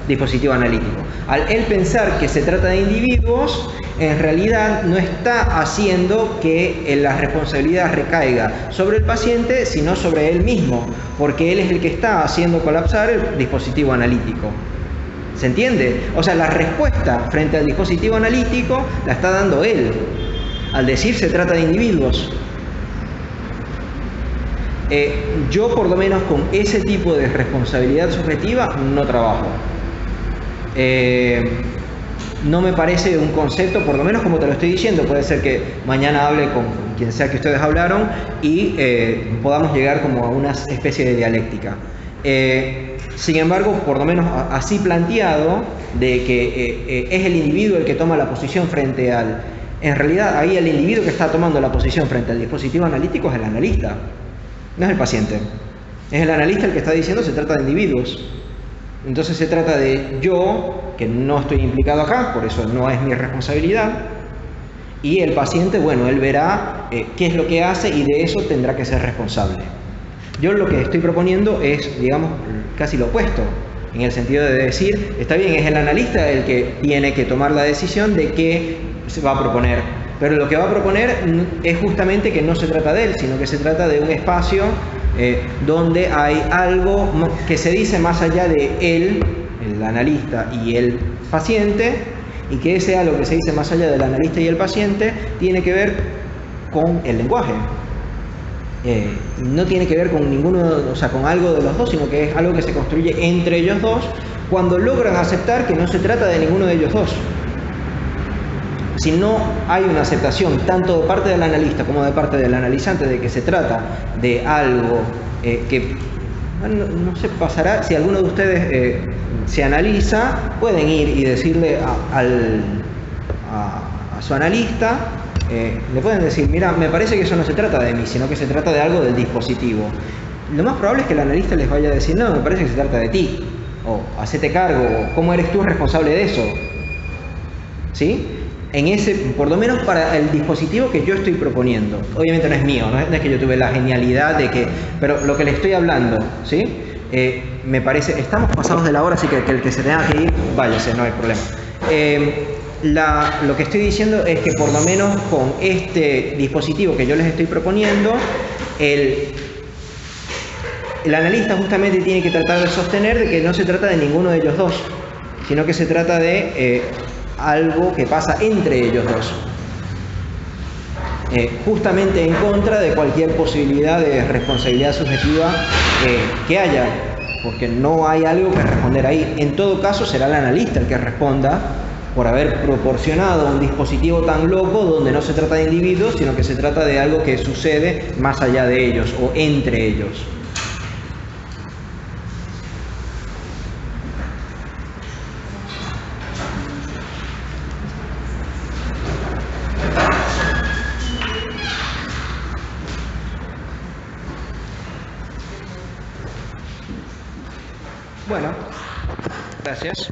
dispositivo analítico. Al él pensar que se trata de individuos, en realidad no está haciendo que la responsabilidad recaiga sobre el paciente, sino sobre él mismo, porque él es el que está haciendo colapsar el dispositivo analítico. ¿Se entiende? O sea, la respuesta frente al dispositivo analítico la está dando él, al decir se trata de individuos. Yo por lo menos con ese tipo de responsabilidad subjetiva no trabajo. No me parece un concepto, por lo menos como te lo estoy diciendo, puede ser que mañana hable con quien sea que ustedes hablaron y podamos llegar como a una especie de dialéctica. Sin embargo, por lo menos así planteado, de que es el individuo el que toma la posición frente al... En realidad, ahí el individuo que está tomando la posición frente al dispositivo analítico es el analista. no es el paciente. Es el analista el que está diciendo se trata de individuos. Entonces se trata de yo, que no estoy implicado acá, por eso no es mi responsabilidad, y el paciente, bueno, él verá qué es lo que hace y de eso tendrá que ser responsable. Yo lo que estoy proponiendo es, digamos, casi lo opuesto, en el sentido de decir, está bien, es el analista el que tiene que tomar la decisión de qué se va a proponer, pero lo que va a proponer es justamente que no se trata de él, sino que se trata de un espacio donde hay algo que se dice más allá de él, el analista y el paciente, y que ese algo que se dice más allá del analista y el paciente tiene que ver con el lenguaje. No tiene que ver con ninguno, o sea, con algo de los dos, sino que es algo que se construye entre ellos dos cuando logran aceptar que no se trata de ninguno de ellos dos. Si no hay una aceptación tanto de parte del analista como de parte del analizante de que se trata de algo que, bueno, no sé, pasará, si alguno de ustedes se analiza, pueden ir y decirle a su analista, le pueden decir, mira, me parece que eso no se trata de mí, sino que se trata de algo del dispositivo. Lo más probable es que el analista les vaya a decir, no, me parece que se trata de ti, o hacete cargo, o cómo eres tú responsable de eso. ¿Sí? En ese, por lo menos para el dispositivo que yo estoy proponiendo. Obviamente no es mío, no es que yo tuve la genialidad de que, pero lo que le estoy hablando, ¿sí? Me parece, estamos pasados de la hora, así que el que se tenga que ir, váyase, no hay problema. Lo que estoy diciendo es que por lo menos con este dispositivo que yo les estoy proponiendo, el analista justamente tiene que tratar de sostener de que no se trata de ninguno de ellos dos, sino que se trata de algo que pasa entre ellos dos, justamente en contra de cualquier posibilidad de responsabilidad subjetiva que haya, porque no hay algo que responder ahí. En todo caso será el analista el que responda por haber proporcionado un dispositivo tan loco donde no se trata de individuos, sino que se trata de algo que sucede más allá de ellos o entre ellos. Bueno, gracias.